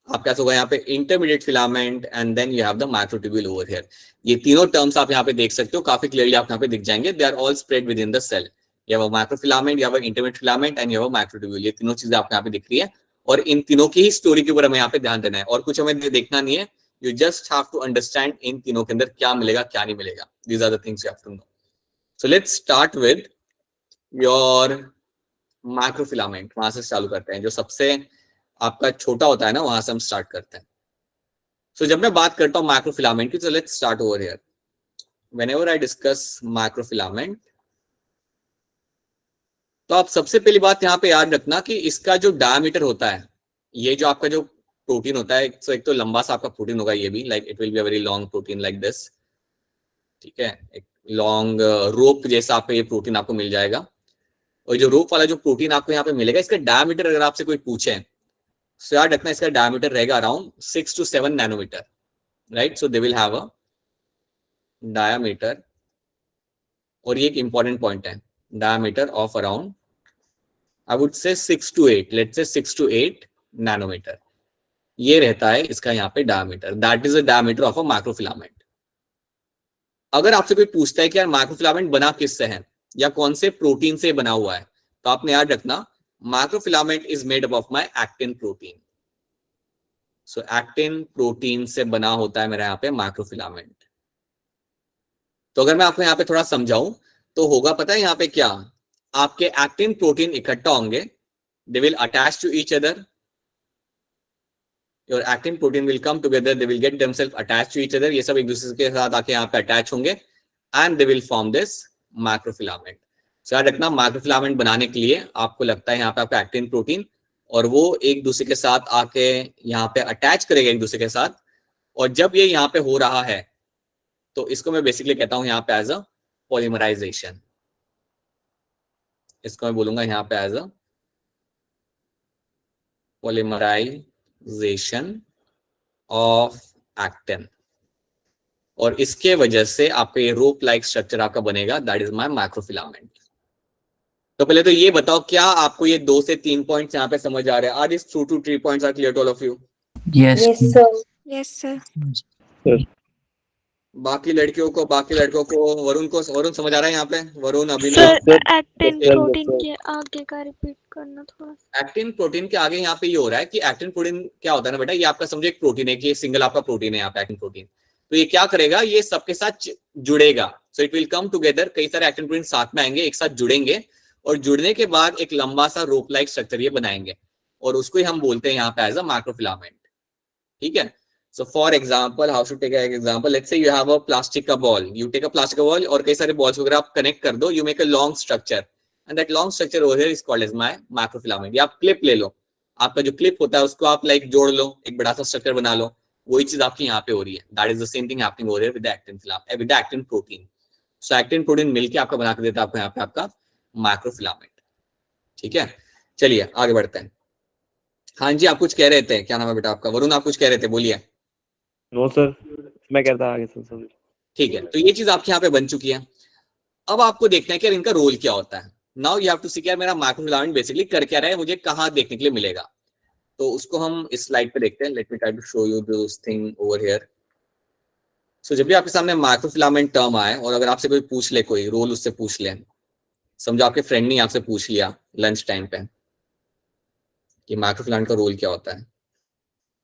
आपके पास होगा यहाँ पे intermediate filament, and then you have the microtubule over here. ये तीनों टर्म्स आप यहाँ पे देख सकते हो, काफी क्लियरली आप यहाँ पे दिख जाएंगे. They are all spread within the cell. You have a microfilament, you have an intermediate filament, and you have a microtubule. ये तीनों चीजें आपको यहाँ पे दिख रही है, और इन तीनों की ही स्टोरी के ऊपर हमें यहाँ पे ध्यान देना है, और कुछ हमें देखना नहीं है. You just have to understand इन तीनों के अंदर क्या मिलेगा क्या नहीं मिलेगा. These are the things you have to know. So let's start with your microfilament. वहां से चालू करते हैं, जो सबसे आपका छोटा होता है ना, वहां से हम स्टार्ट करते हैं. So जब मैं बात करता हूँ माइक्रोफिलामेंट की, so let's start over here. Whenever I discuss microfilament, तो आप सबसे पहली बात यहाँ पे याद रखना कि इसका जो डायमीटर होता है, ये जो आपका जो प्रोटीन होता है, तो एक तो लंबा सा आपका प्रोटीन होगा ये भी, like it will be a very long protein like this. ठीक है, एक लॉन्ग रोप जैसा आपका ये प्रोटीन आपको मिल जाएगा. और जो रोप वाला जो प्रोटीन आपको यहाँ पे मिलेगा, इसका डायमीटर अगर आपसे कोई पूछे, तो याद रखना इसका डायमीटर रहेगा around 6 to 7 nanometer. Right, so they will have a diameter, और ये एक इंपॉर्टेंट पॉइंट है, diameter of around, I would say 6 to 8, let's say 6 to 8 nanometer. ये रहता है इसका यहाँ पे diameter. That is the diameter of a microfilament. अगर आपसे कोई पूछता है कि यार माइक्रोफिलामेंट बना किससे है या कौन से प्रोटीन से बना हुआ है, तो आपने याद रखना microfilament is made up of my actin protein. So actin protein से बना होता है मेरा यहाँ पे माइक्रोफिलामेंट. तो अगर मैं आपको यहाँ पे थोड़ा समझाऊं तो होगा पता है यहाँ पे क्या, आपके एक्टिन प्रोटीन इकट्ठा होंगे, they will attach to each other. Your actin protein will come together, they will get themselves attach to each other. ये सब एक दूसरे के साथ आके यहाँ पे अटैच होंगे, and they will form this microfilament. So याद रखना माइक्रोफिलामेंट बनाने के लिए आपको लगता है यहाँ पे आपका एक्टिन प्रोटीन, और वो एक दूसरे के साथ आके यहाँ पे अटैच करेगा एक दूसरे के साथ. और जब ये यहाँ पे हो रहा है, तो इसको मैं बेसिकली कहता हूँ यहाँ पे एज अ पॉलीमराइजेशन. इसको मैं बोलूंगा यहाँ पे as a polymerisation of actin, और इसके वजह से आपका ये रोप लाइक स्ट्रक्चर आपका बनेगा. That is my microfilament. तो पहले तो ये बताओ, क्या आपको ये 2 से 3 पॉइंट्स यहाँ पे समझ आ रहे हैं? Are this 2 to 3 points are clear to all of you? Yes. Yes, sir. Yes, sir. बाकी लड़कियों को, बाकी लड़कों को, वरुण को, वरुण समझ आ रहा है यहाँ पे? Varun, Abhinav. Sir, actin Yes, protein sir. के आगे का रिपीट करना थोड़ा. एक्टिन प्रोटीन के आगे यहाँ पे ये हो रहा है कि एक्टिन प्रोटीन क्या होता है ना बेटा, ये आपका समझो एक प्रोटीन है, कि ये सिंगल आपका प्रोटीन है यहाँ पे एक्टिन प्रोटीन. तो ये क्या करेगा, ये सबके साथ जुड़ेगा. So it will come together, कई सारे एक्टिन प्रोटीन साथ में आएंगे, एक साथ जुड़ेंगे, और जुड़ने के बाद एक लंबा सा रोप लाइक स्ट्रक्चर ये बनाएंगे, और उसको ही हम बोलते हैं यहाँ पे एज अ माइक्रोफिलामेंट. ठीक है. So for example, how should take an example? Let's say you have a plastic ball. You take a plastic ball और कई सारे balls वगैरह आप connect कर दो. You make a long structure, and that long structure over here is called as my microfilament. या आप clip ले लो, आपका जो clip होता है उसको आप like जोड़ लो, एक बड़ा सा structure बना लो. वही चीज आपकी यहाँ पे हो रही है. That is the same thing happening over here with the actin filament, with the actin protein. So actin protein मिलके आपका बना के देता है आपको यहाँ पे आपका microfilament. ठीक है, चलिए आगे बढ़ते हैं. हाँ जी, आप कुछ कह रहे थे, क्या नाम है बेटा आपका? वरुण, आप कुछ कह रहे थे, बोलिए. नो सर, मैं कहता आगे सर. ठीक है, तो ये चीज आपके यहाँ पे बन चुकी है. अब आपको देखना है कि इनका रोल क्या होता है. Now you have to see कि मेरा माइक्रोफिलामेंट बेसिकली कर क्या रहा है, मुझे कहाँ देखने के लिए मिलेगा. तो उसको हम इस स्लाइड पे देखते हैं. Let me try to show you this thing over here. So जब भी आपके सामने माइक्रोफिलामेंट टर्म आए, और अगर आपसे कोई पूछ ले, कोई रोल उससे पूछ ले, समझो आपके फ्रेंड ने आपसे पूछ लिया लंच टाइम पे कि माइक्रोफिलामेंट का रोल क्या होता है,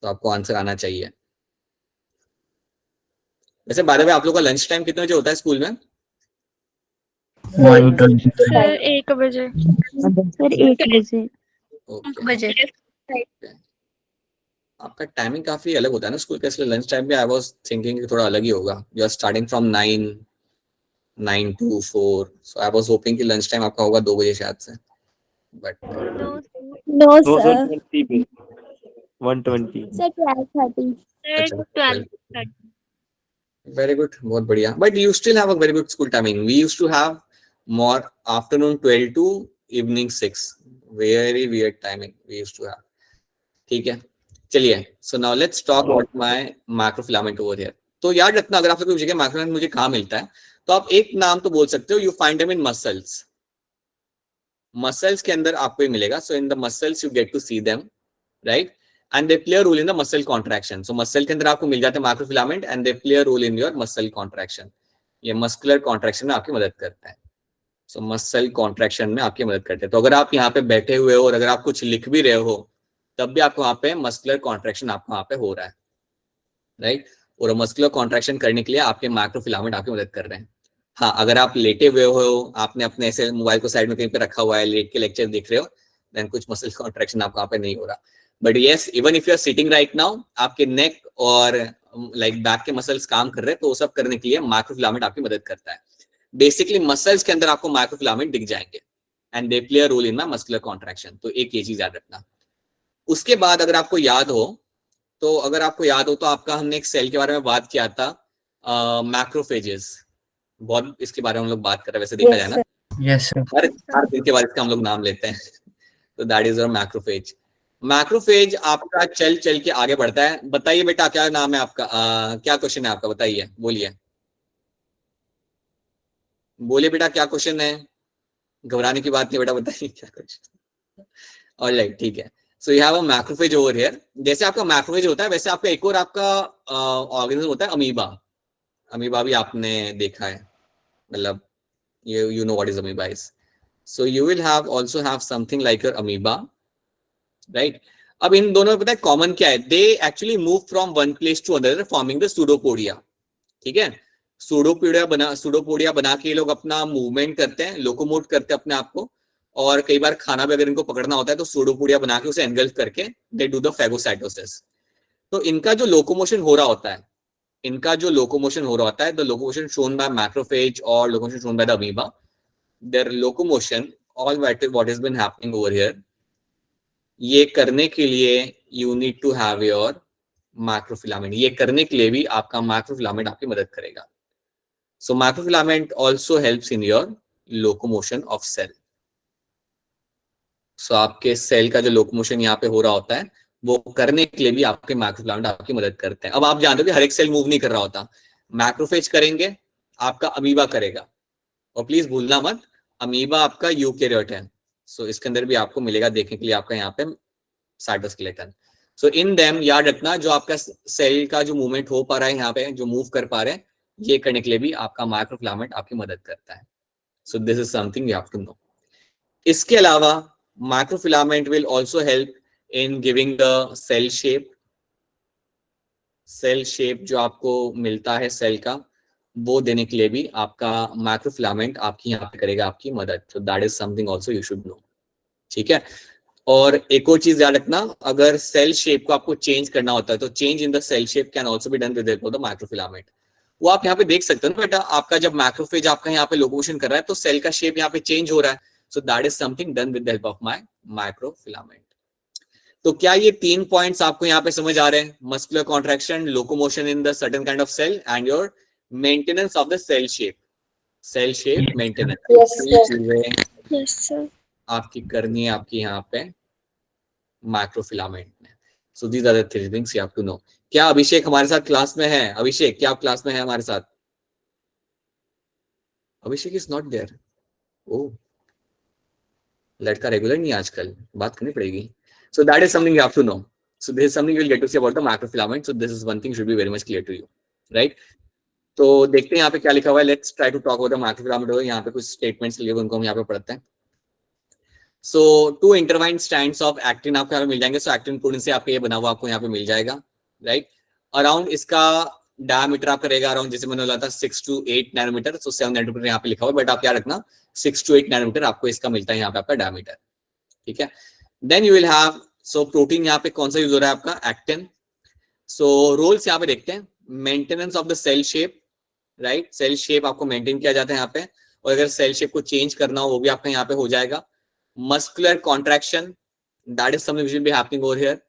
तो आपको आंसर आना चाहिए. वैसे बाय द वे आप लोगों का लंच टाइम कितने बजे होता है स्कूल में? 1:20. सर 1 बजे. सर 1 बजे. ओके, बजे. आपका टाइमिंग काफी अलग होता है ना स्कूल का, इसलिए लंच टाइम भी आई वाज थिंकिंग कि थोड़ा अलग ही होगा. You are starting from 9 to 4, so I was hoping कि लंच टाइम आपका होगा 2 बजे शायद से, but No, no sir. Sir 20 पे 120. Sir 12:30. अच्छा, 12:30. वेरी गुड, बहुत बढ़िया. But you still have a very good school timing. We used to have more afternoon 12 to evening 6, very weird timing we used to have. ठीक है, चलिए, so now let's talk about my microfilament over here. तो याद रखना, अगर आपसे कोई पूछेगा माइक्रोफिलामेंट मुझे कहाँ मिलता है, तो आप एक नाम तो बोल सकते हो, you find them in muscles. Muscles के अंदर आपको ये मिलेगा। So in the muscles you get to see them, right, and they play a role in the muscle contraction. So muscle के अंदर आपको मिल जाते हैं microfilament and they play a role in your muscle contraction. ये muscular contraction में आपकी मदद करता है। सो मसल कॉन्ट्रैक्शन में आपकी मदद करते हैं। तो अगर आप यहाँ पे बैठे हुए हो और अगर आप कुछ लिख भी रहे हो, तब भी आपको वहाँ पे मस्कुलर कॉन्ट्रैक्शन आपको वहाँ पे हो रहा है, राइट। और मस्कुलर कॉन्ट्रैक्शन करने के लिए आपके माइक्रोफिलामेंट आपकी मदद कर रहे हैं। हाँ, अगर आप लेटे हुए हो, आपने अपने ऐसे मोबाइल को साइड में कहीं पे रखा हुआ है, लेट के लेक्चर देख रहे हो, देन कुछ मसल कॉन्ट्रैक्शन आपको वहाँ पे नहीं हो रहा। But yes, even if you are sitting right now, आपके नेक और लाइक बैक के मसल्स काम कर रहे हैं, तो वो सब करने के लिए माइक्रोफिलामेंट आपकी मदद करता है। बेसिकली मसल्स के अंदर आपको माइक्रोफिलामेंट दिख जाएंगे and they play a role in my muscular contraction. तो एक ये चीज याद रखना। उसके बाद अगर आपको याद हो, तो आपका हमने एक सेल के बारे में बात किया था, मैक्रोफेजेस। बहुत इसके बारे में हम लोग बात कर रहे हैं, वैसे देखा जाए ना, Yes, sir. हर दिन के बाद इसका हम लोग नाम लेते हैं। तो that is our macrophage. Macrophage आपका चल चल के आगे बढ़ता है। बताइए बेटा, क्या नाम है आपका, क्या क्वेश्चन है आपका, बताइए, बोलिए बोलिए बेटा, क्या क्वेश्चन है? घबराने की बात नहीं बेटा, बताइए क्या क्वेश्चन। ऑलराइट, ठीक है। सो you have a macrophage over here. जैसे आपका मैक्रोफेज होता है, वैसे आपका एक और आपका ऑर्गेनिज्म होता है, अमीबा। अमीबा भी आपने देखा है, मतलब you know what is amoeba is. So you will have also have something like your amoeba, right? अब इन दोनों में पता है कॉमन क्या है? They actually move from one place to another forming the pseudopodia. ठीक है, pseudopodia बना के ये लोग अपना मूवमेंट करते हैं, लोकोमोट करते हैं अपने आप को। और कई बार खाना भी अगर इनको पकड़ना होता है तो pseudopodia बना के उसे एनगल्फ करके they do the phagocytosis. तो इनका जो लोकोमोशन हो रहा होता है, the locomotion shown by macrophage और locomotion shown by the amoeba, their locomotion, all what has been happening over here, ये करने के लिए you need to have your microfilament. ये करने के लिए भी आपका माइक्रोफिलामेंट आपकी मदद करेगा। So microfilament also helps in your locomotion of cell. So आपके सेल का जो लोकोमोशन यहाँ पे हो रहा होता है, वो करने के लिए भी आपके माइक्रोफिलामेंट आपकी मदद करते हैं। अब आप जानते हो कि हर एक सेल मूव नहीं कर रहा होता, मैक्रोफेज करेंगे, आपका अमीबा करेगा। और प्लीज भूलना मत, अमीबा आपका यूकैरियोट है। सो इसके अंदर भी आपको मिलेगा देखने के लिए आपका यहाँ पे साइटोस्केलेटन। सो इन देम याद रखना, जो आपका सेल का जो मूवमेंट हो पा रहा है यहाँ पे, जो मूव कर पा रहे हैं, ये करने के लिए भी आपका माइक्रोफिलामेंट आपकी मदद करता है। So this is something you have to know. इसके अलावा microfilament will also help in giving the cell shape. Cell shape जो आपको मिलता है सेल का, वो देने के लिए भी आपका माइक्रोफिलामेंट आपकी यहाँ पे करेगा आपकी मदद। सो that is something also you should know. ठीक है, और एक और चीज याद रखना, अगर सेल शेप को आपको चेंज करना होता है, तो change in the cell shape can also be done with help of the microfilament. वो आप यहाँ पे देख सकते हो ना बेटा, आपका जब माइक्रोफेज आपका यहाँ पे लोकोमोशन कर रहा है, तो सेल का शेप यहाँ पे चेंज हो रहा है। So that is something done with the help of my microfilament. तो क्या ये 3 पॉइंट्स आपको यहाँ पे समझ आ रहे हैं? Muscular contraction, locomotion in the certain kind of cell, and your maintenance of the cell shape maintenance. चीजें Yes, sir. आपकी करनी है आपकी यहाँ पे माइक्रोफिलामेंट में। So these are the 3 things you have to know. क्या अभिषेक हमारे साथ क्लास में है? अभिषेक, क्या आप क्लास में है हमारे साथ? अभिषेक इज नॉट देयर। ओह, लड़का रेगुलर नहीं आजकल, बात करनी पड़ेगी। So that is something you have to know. So this is something you will get to see about the microfilament. So this is one thing should be very much clear to you, right? तो देखते हैं यहाँ पे क्या लिखा हुआ है। Let's try to talk about the microfilament. यहाँ पे कुछ statements लिए हुए उनको हम यहाँ पे पढ़ते हैं। So two intertwined strands of actin आपको यहाँ पे मिल जाएंगे। So actin प्रोटीन से आपका ये बना हुआ आपको यहाँ पे मिल जाएगा, right? Around इसका डायमीटर आपका रहेगा अराउंड, जैसे मैंने बोला था 6 to 8 नैनोमीटर। So 7 नैनोमीटर यहाँ पे लिखा हुआ है, बट आप क्या रखना 6 to 8 नैनोमीटर आपको इसका मिलता है यहाँ पे आपका डायमीटर। ठीक है, then you will have, so protein यहाँ पे कौन सा यूज हो रहा है आपका? एक्टिन। सो रोल्स यहाँ पे देखते हैं, maintenance of the cell shape, right? Cell shape आपको मेंटेन किया जाता है यहाँ पे, और अगर सेल शेप को चेंज करना हो वो भी आपका यहाँ पे हो जाएगा। Muscular contraction, that is something which will be happening over here.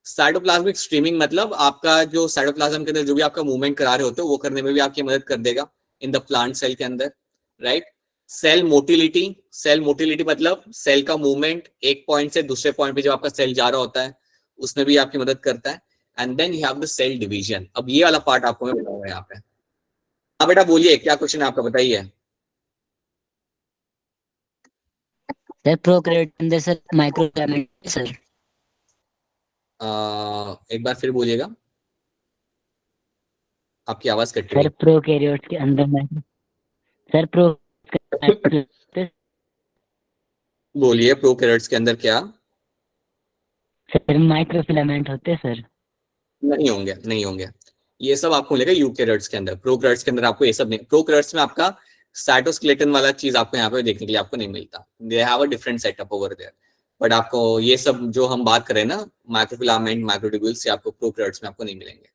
Cytoplasmic streaming, मतलब आपका जो साइटोप्लाज्म के अंदर जो भी आपका मूवमेंट करा रहे होते हो, वो करने में भी आपकी मदद कर देगा इन द प्लांट सेल के अंदर, राइट? सेल मोटिलिटी मतलब सेल का मूवमेंट एक पॉइंट से दूसरे पॉइंट पे जब आपका सेल जा रहा होता है उसमें भी आपकी मदद करता है। And then you have the cell division. अब ये वाला पार्ट आपको मैं बताऊंगा यहाँ पे। हाँ बेटा बोलिए, क्या क्वेश्चन है आपका, बताइए। सर प्रोकैरियोट के अंदर सर माइक्रोफिलामेंट सर। एक बार फिर बोलिएगा, आपकी आवाज कट रही सर है। प्रोकैरियोट के अंदर सर बोलिए, प्रोकैरियोट्स के अंदर क्या? सर माइक्रोफिलामेंट होते सर। नहीं होंगे, ये सब आपको मिलेगा यूकैरियोट्स के अंदर। प्रोकैरियोट्स के अंदर आपको ये सब नहीं। प्रोकैरियोट्स में आपका साइटोस्केलेटन वाला चीज आपको यहाँ पे देखने के लिए आपको नहीं मिलता। They have a different setup over there. But आपको ये सब जो हम बात करें ना, माइक्रोफिलामेंट, माइक्रोट्यूब्यूल्स, से आपको प्रोकैरियोट्स में आपको नहीं मिलेंगे।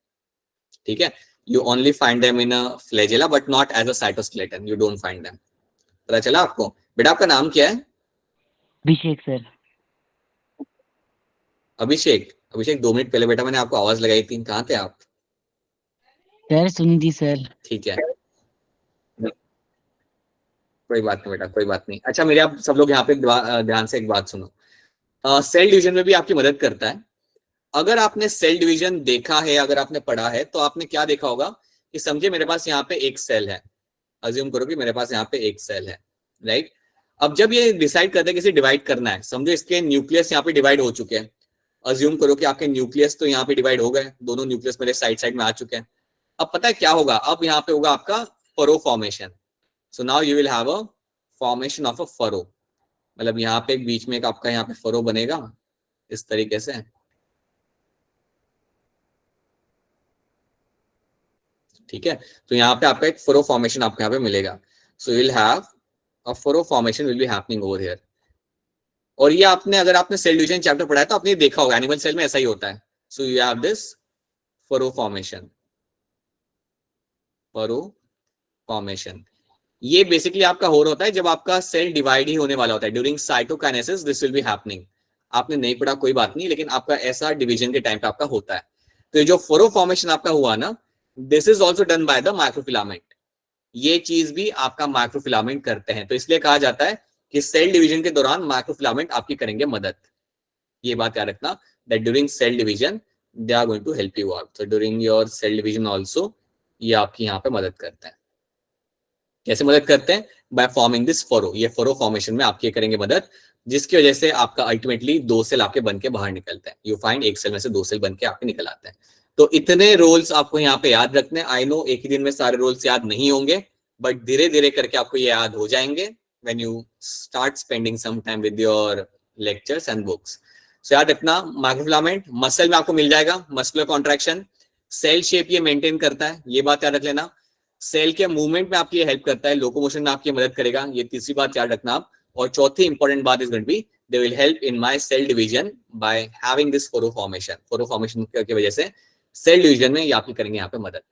ठीक है, you only find them in a flagella but not as a cytoskeleton, you don't find them. पता चला आपको? बेटा आपका नाम क्या है? अभिषेक सर। अभिषेक। अभिषेक 2 मिनट पहले बेटा मैंने आपको आवाज लगाई थी, कहाँ थे आप? सर सुनी थी सर। ठीक है, कोई बात नहीं बेटा, कोई बात नहीं। अच्छा मेरे आप सब लोग यहाँ पे ध्यान से एक बात सुनो। सेल डिवीजन में भी आपकी मदद करता है। अगर आपने सेल डिवीजन देखा है, अगर आपने पढ़ा है, तो आपने क्या देखा होगा कि समझे मेरे पास यहाँ पे एक सेल है, अज्यूम करो कि मेरे पास यहाँ पे एक सेल है, राइट। अब जब ये डिसाइड करते हैं किसे डिवाइड करना है, समझो इसके न्यूक्लियस यहाँ पे डिवाइड हो चुके हैं। अज्यूम करो कि आपके न्यूक्लियस तो यहाँ पे डिवाइड हो गए, दोनों न्यूक्लियस मेरे साइड साइड में आ चुके हैं। अब पता है क्या होगा, अब यहाँ पे होगा आपका furrow formation. So now you will have a formation of a furrow, मतलब यहाँ पे बीच में एक आपका यहाँ पे फरो बनेगा इस तरीके से। ठीक है, तो यहाँ पे आपका एक फरो फॉर्मेशन आपको यहाँ पे मिलेगा। सो you will have a furrow formation will be happening over here. और ये आपने, अगर आपने सेल डिवीजन चैप्टर पढ़ा है तो आपने देखा होगा, एनिमल सेल में ऐसा ही होता है। सो you have this furrow formation. Furrow formation ये बेसिकली आपका हो रहा होता है जब आपका सेल डिवाइड ही होने वाला होता है। During cytokinesis this will be happening. आपने नहीं पढ़ा कोई बात नहीं, लेकिन आपका ऐसा डिवीजन के टाइम पे आपका होता है। तो ये जो फरो फॉर्मेशन आपका हुआ ना, this is also done by the microfilament. ये चीज भी आपका माइक्रोफिलामेंट करते हैं, तो इसलिए कहा जाता है कि सेल डिवीजन के दौरान माइक्रोफिलामेंट आपकी करेंगे मदद। ये बात याद रखना, that during cell division they are going to help you out. So during your cell division also ये आपकी यहाँ पे मदद करते हैं। कैसे मदद करते हैं? By forming this furrow. ये फरो फॉर्मेशन में आपके करेंगे मदद, जिसकी वजह से आपका अल्टीमेटली 2 सेल आपके बन के बाहर निकलते हैं। यू फाइंड एक सेल में से 2 सेल बन के आपके निकल आते हैं। तो इतने रोल्स आपको यहाँ पे याद रखने। आई नो एक ही दिन में सारे रोल्स याद नहीं होंगे, बट धीरे धीरे करके आपको ये याद हो जाएंगे when you start spending some time with your lectures and books. So याद रखना, माइक्रोफिलामेंट मसल में आपको मिल जाएगा, मस्कुलर कॉन्ट्रैक्शन, सेल शेप ये मेंटेन करता है, ये बात याद रख लेना। सेल के मूवमेंट में आपकी हेल्प करता है, लोकोमोशन में आपकी मदद करेगा, ये तीसरी बात याद रखना आप। और चौथी इंपॉर्टेंट बात is going to be they will help in my cell division by having this furrow formation. Furrow formation की वजह से सेल डिवीजन में ये आपकी करेंगे यहाँ पे मदद।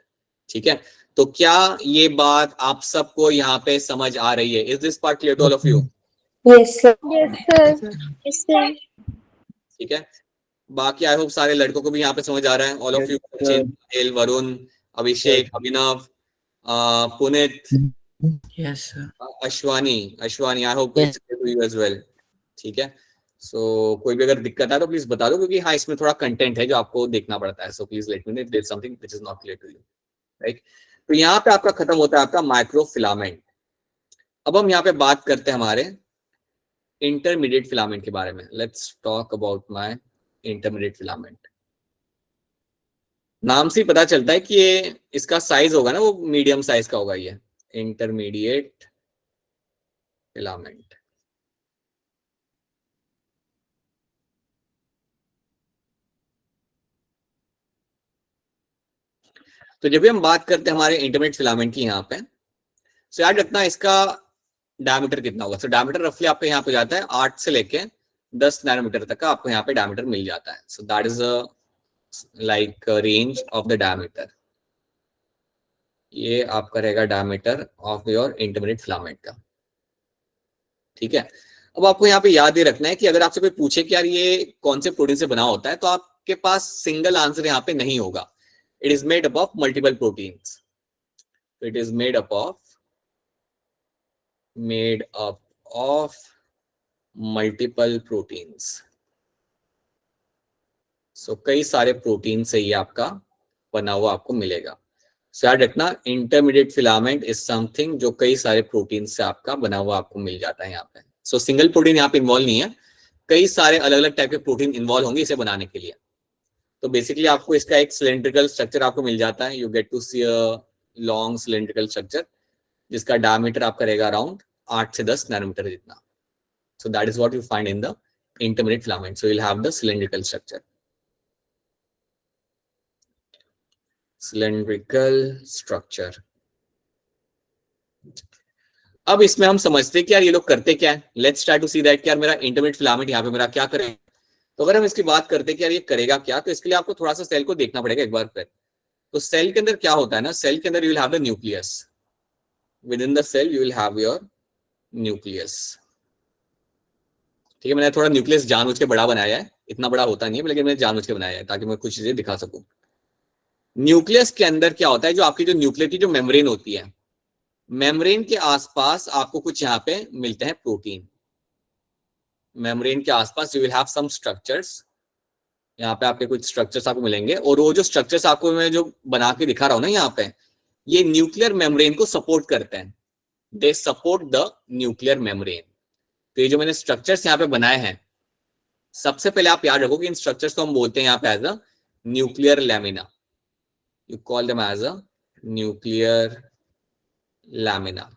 ठीक है, तो क्या ये बात आप सबको यहाँ पे समझ आ रही है? Is this part clear to all of you? Yes, sir. Yes, sir. Yes, sir. ठीक है, बाकी आई होप सारे लड़कों को भी यहाँ पे समझ आ रहा है। All of you, Sachin, Varun, Abhishek, Abhinav, Punit, yes sir. Ashwani, I hope it's clear to you as well. ठीक है, सो कोई भी अगर दिक्कत है तो प्लीज बता दो, क्योंकि हाँ इसमें थोड़ा कंटेंट है जो आपको देखना पड़ता है। So please let me know if there is something which is not clear to you, right. तो यहाँ पे आपका खत्म होता है आपका माइक्रोफिलामेंट। अब हम यहाँ पे बात करते हैं हमारे इंटरमीडिएट फिलामेंट के बारे में। Let's talk about my intermediate filament. नाम से ही पता चलता है कि ये इसका साइज होगा ना, वो मीडियम साइज का होगा। ये इंटरमीडिएट फिलामेंट। तो जब भी हम बात करते हैं हमारे इंटरमीडिएट फिलामेंट की यहाँ पे, तो याद रखना इसका डायमीटर कितना होगा। तो डायमीटर रफली आपको यहाँ पे जाता है 8 से लेके 10 नैनोमीटर तक का आपको यहाँ पे डायमीटर मिल जाता है। So that is like range of the diameter. ये आपका रहेगा diameter of your intermediate filament का। ठीक है, अब आपको यहाँ पे याद ही रखना है कि अगर आपसे कोई पूछे कि यार ये कौन से प्रोटीन से बना होता है, तो आपके पास सिंगल आंसर यहाँ पे नहीं होगा। It is made up of multiple proteins. It is made up of made up of multiple proteins. So कई सारे प्रोटीन से ये आपका बना हुआ आपको मिलेगा। सो याद रखना इंटरमीडिएट फिलामेंट इज समथिंग जो कई सारे प्रोटीन से आपका बना हुआ आपको मिल जाता है यहाँ पे। सो सिंगल प्रोटीन यहाँ पे इन्वॉल्व नहीं है, कई सारे अलग अलग टाइप के प्रोटीन इन्वॉल्व होंगे इसे बनाने के लिए। तो बेसिकली आपको इसका एक सिलेंड्रिकल स्ट्रक्चर आपको मिल जाता है। You get to see a long cylindrical structure जिसका डायमीटर आपका रहेगा अराउंड 8 से 10 नैनोमीटर जितना। So that is what you find in the intermediate filament. So you will have the cylindrical structure, cylindrical structure. अब इसमें हम समझते हैं कि यार ये लोग करते क्या है। Let's try to see that कि यार मेरा इंटरमीडिएट फिलामेंट यहाँ पे मेरा क्या करेगा। तो अगर हम इसकी बात करते हैं कि यार ये करेगा क्या, तो इसके लिए आपको थोड़ा सा सेल को देखना पड़ेगा एक बार फिर। तो सेल के अंदर क्या होता है ना, सेल के अंदर you will have the nucleus, within the cell you will have your nucleus. ठीक है, मैंने थोड़ा न्यूक्लियस जानबूझ के बड़ा बनाया है, इतना बड़ा होता नहीं है लेकिन मैंने जानबूझ के बनाया है ताकि मैं कुछ चीजें दिखा सकूं। न्यूक्लियस के अंदर क्या होता है, जो आपकी जो न्यूक्लियर की जो मेम्ब्रेन होती है, मेम्ब्रेन के आसपास आपको कुछ यहाँ पे मिलते हैं प्रोटीन। मेम्ब्रेन के आसपास you will have some structures, यहाँ पे आपके कुछ स्ट्रक्चर्स आपको मिलेंगे। और वो जो स्ट्रक्चर्स आपको मैं जो बना के दिखा रहा हूँ ना यहाँ पे, ये न्यूक्लियर मेम्ब्रेन को सपोर्ट करते हैं। They support the nuclear membrane. तो ये जो मैंने स्ट्रक्चर्स यहाँ पे बनाए हैं, सबसे पहले आप याद रखो कि इन स्ट्रक्चर्स को हम बोलते हैं यहाँ पे as a nuclear lamina. You call them as a nuclear lamina.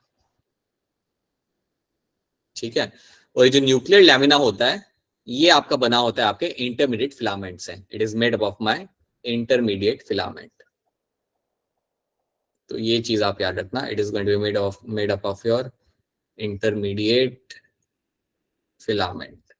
ठीक है, और ये जो न्यूक्लियर लैमिना होता है ये आपका बना होता है आपके इंटरमीडिएट फिलामेंट से। It is made up of my intermediate filament. तो ये चीज आप याद रखना, it is going to be made up of your intermediate filament.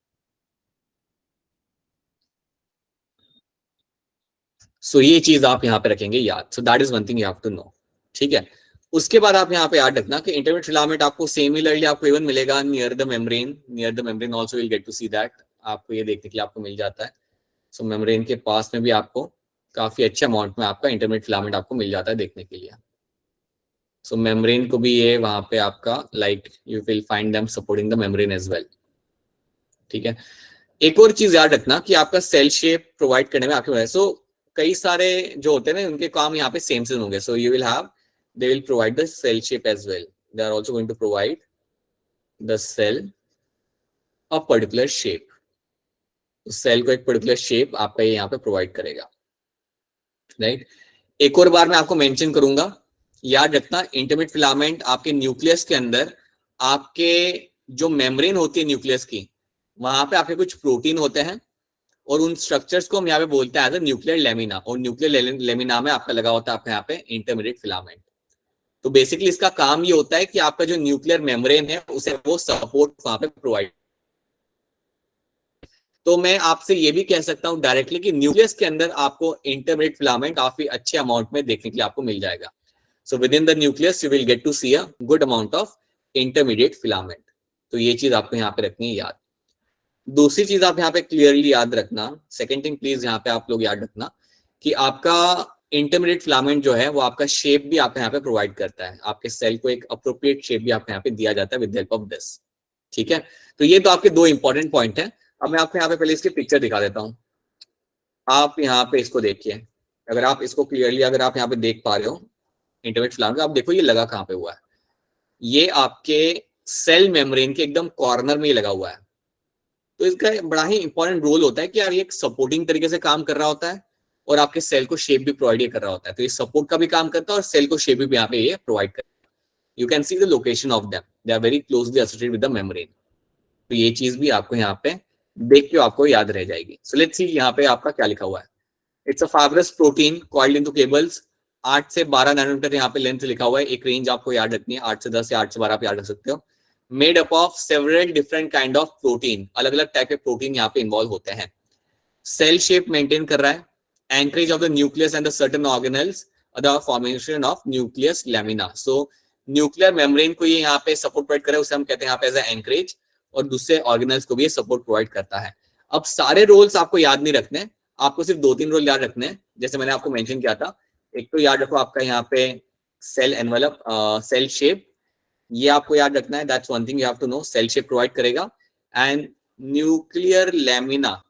So ये चीज आप यहाँ पे रखेंगे याद। So that is one thing you have to know. ठीक है, उसके बाद आप यहाँ पे याद रखना कि इंटरमीडिएट फिलामेंट आपको सिमिलरली आपको इवन मिलेगा near the membrane. Near the membrane also will get to see that. आपको ये देखने के लिए आपको मिल जाता है। सो मेम्ब्रेन के पास में भी आपको काफी अच्छे अमाउंट में आपका इंटरमीडिएट फिलामेंट आपको मिल जाता है देखने के लिए। सो मेम्ब्रेन को भी ये वहां पे आपका like you will find them supporting the membrane as well. ठीक है, एक और चीज याद रखना कि आपका सेल शेप प्रोवाइड करने में आपके वजह सो कई सारे जो होते हैं ना उनके काम यहाँ पे सेम सेम होंगे। सो you will have they will provide the cell shape as well. They are also going to provide the cell a particular shape. तो सेल को एक पर्टिकुलर शेप आपका ये यहाँ पे प्रोवाइड करेगा। राइट, एक और बार मैं आपको मेंशन करूंगा, याद रखना इंटरमीडिएट फिलामेंट आपके न्यूक्लियस के अंदर आपके जो मेम्ब्रेन होती है न्यूक्लियस की, वहां पे आपके कुछ प्रोटीन होते हैं और उन स्ट्रक्चर्स को हम यहाँ पे बोलते हैं एज अ न्यूक्लियर लेमिना। और न्यूक्लियर लेमिना में आपका लगा होता है आपका यहाँ पे इंटरमीडिएट फिलामेंट। तो बेसिकली इसका काम ये होता है कि आपका जो न्यूक्लियर मेम्ब्रेन है उसे वो सपोर्ट वहां पे प्रोवाइड। तो मैं आपसे ये भी कह सकता हूं डायरेक्टली कि न्यूक्लियस के अंदर आपको इंटरमीडिएट फिलामेंट काफी अच्छे अमाउंट में देखने के लिए आपको मिल जाएगा। So within the nucleus you will get to see a good amount of intermediate filament. तो ये चीज आपको यहाँ पे रखनी है याद। दूसरी चीज आप यहाँ पे क्लियरली याद रखना, सेकेंड थिंग प्लीज यहाँ पे आप लोग याद रखना कि आपका इंटरमीडिएट फिलामेंट जो है वो आपका शेप भी आपके यहाँ पे प्रोवाइड करता है। आपके सेल को एक अप्रोप्रिएट शेप भी आपके यहाँ पे दिया जाता है विद हेल्प ऑफ दिस। ठीक है, तो ये तो आपके दो इंपॉर्टेंट पॉइंट है। अब मैं आपको यहाँ पे पहले इसकी पिक्चर दिखा देता हूँ। आप यहाँ पे इसको देखिए, अगर आप इसको क्लियरली अगर आप यहाँ पे देख पा रहे हो इंटरमीडिएट फिलामेंट, आप देखो ये लगा कहाँ पे हुआ है। ये आपके सेल मेम्ब्रेन के एकदम कॉर्नर में ही लगा हुआ है। तो इसका बड़ा ही इंपॉर्टेंट रोल होता है कि यार ये एक सपोर्टिंग तरीके से काम कर रहा होता है और आपके सेल को शेप भी प्रोवाइड कर रहा होता है। तो ये सपोर्ट का भी काम करता है और सेल को शेप भी यहाँ पे ये प्रोवाइड करता है। You can see the location of them, they are very closely associated with the membrane. तो ये चीज भी आपको यहाँ पे देख के आपको याद रह जाएगी। सो लेट्स सी यहाँ पे आपका क्या लिखा हुआ है। It's a fibrous protein coiled into cables. 8 से 12 नैनोमीटर यहाँ पे लेंथ लिखा हुआ है। एक रेंज आपको याद रखनी है, 8 से 10 या 8 से 12 आप याद रख सकते हो। Made up of several different kind of protein, अलग अलग टाइप के प्रोटीन यहाँ पे इन्वॉल्व होते हैं। सेल शेप मेंटेन कर रहा है, anchorage of the nucleus and the certain organelles, the formation of nucleus lamina. So nuclear membrane को ये यहाँ पे सपोर्ट प्रोवाइड कर रहा है, उसे हम कहते हैं यहाँ पे एज एंकरेज, और दूसरे ऑर्गेनल्स को भी ये सपोर्ट प्रोवाइड करता है। अब सारे रोल्स आपको याद नहीं रखने, आपको सिर्फ 2-3 रोल याद रखने हैं। जैसे मैंने आपको मेंशन किया था, एक तो याद रखो आपका यहाँ पे सेल एनवेलप, सेल शेप, ये आपको याद रखना है, that's one thing you have to know. Cell shape provide करेगा एंड न्यूक्लियर लेमिना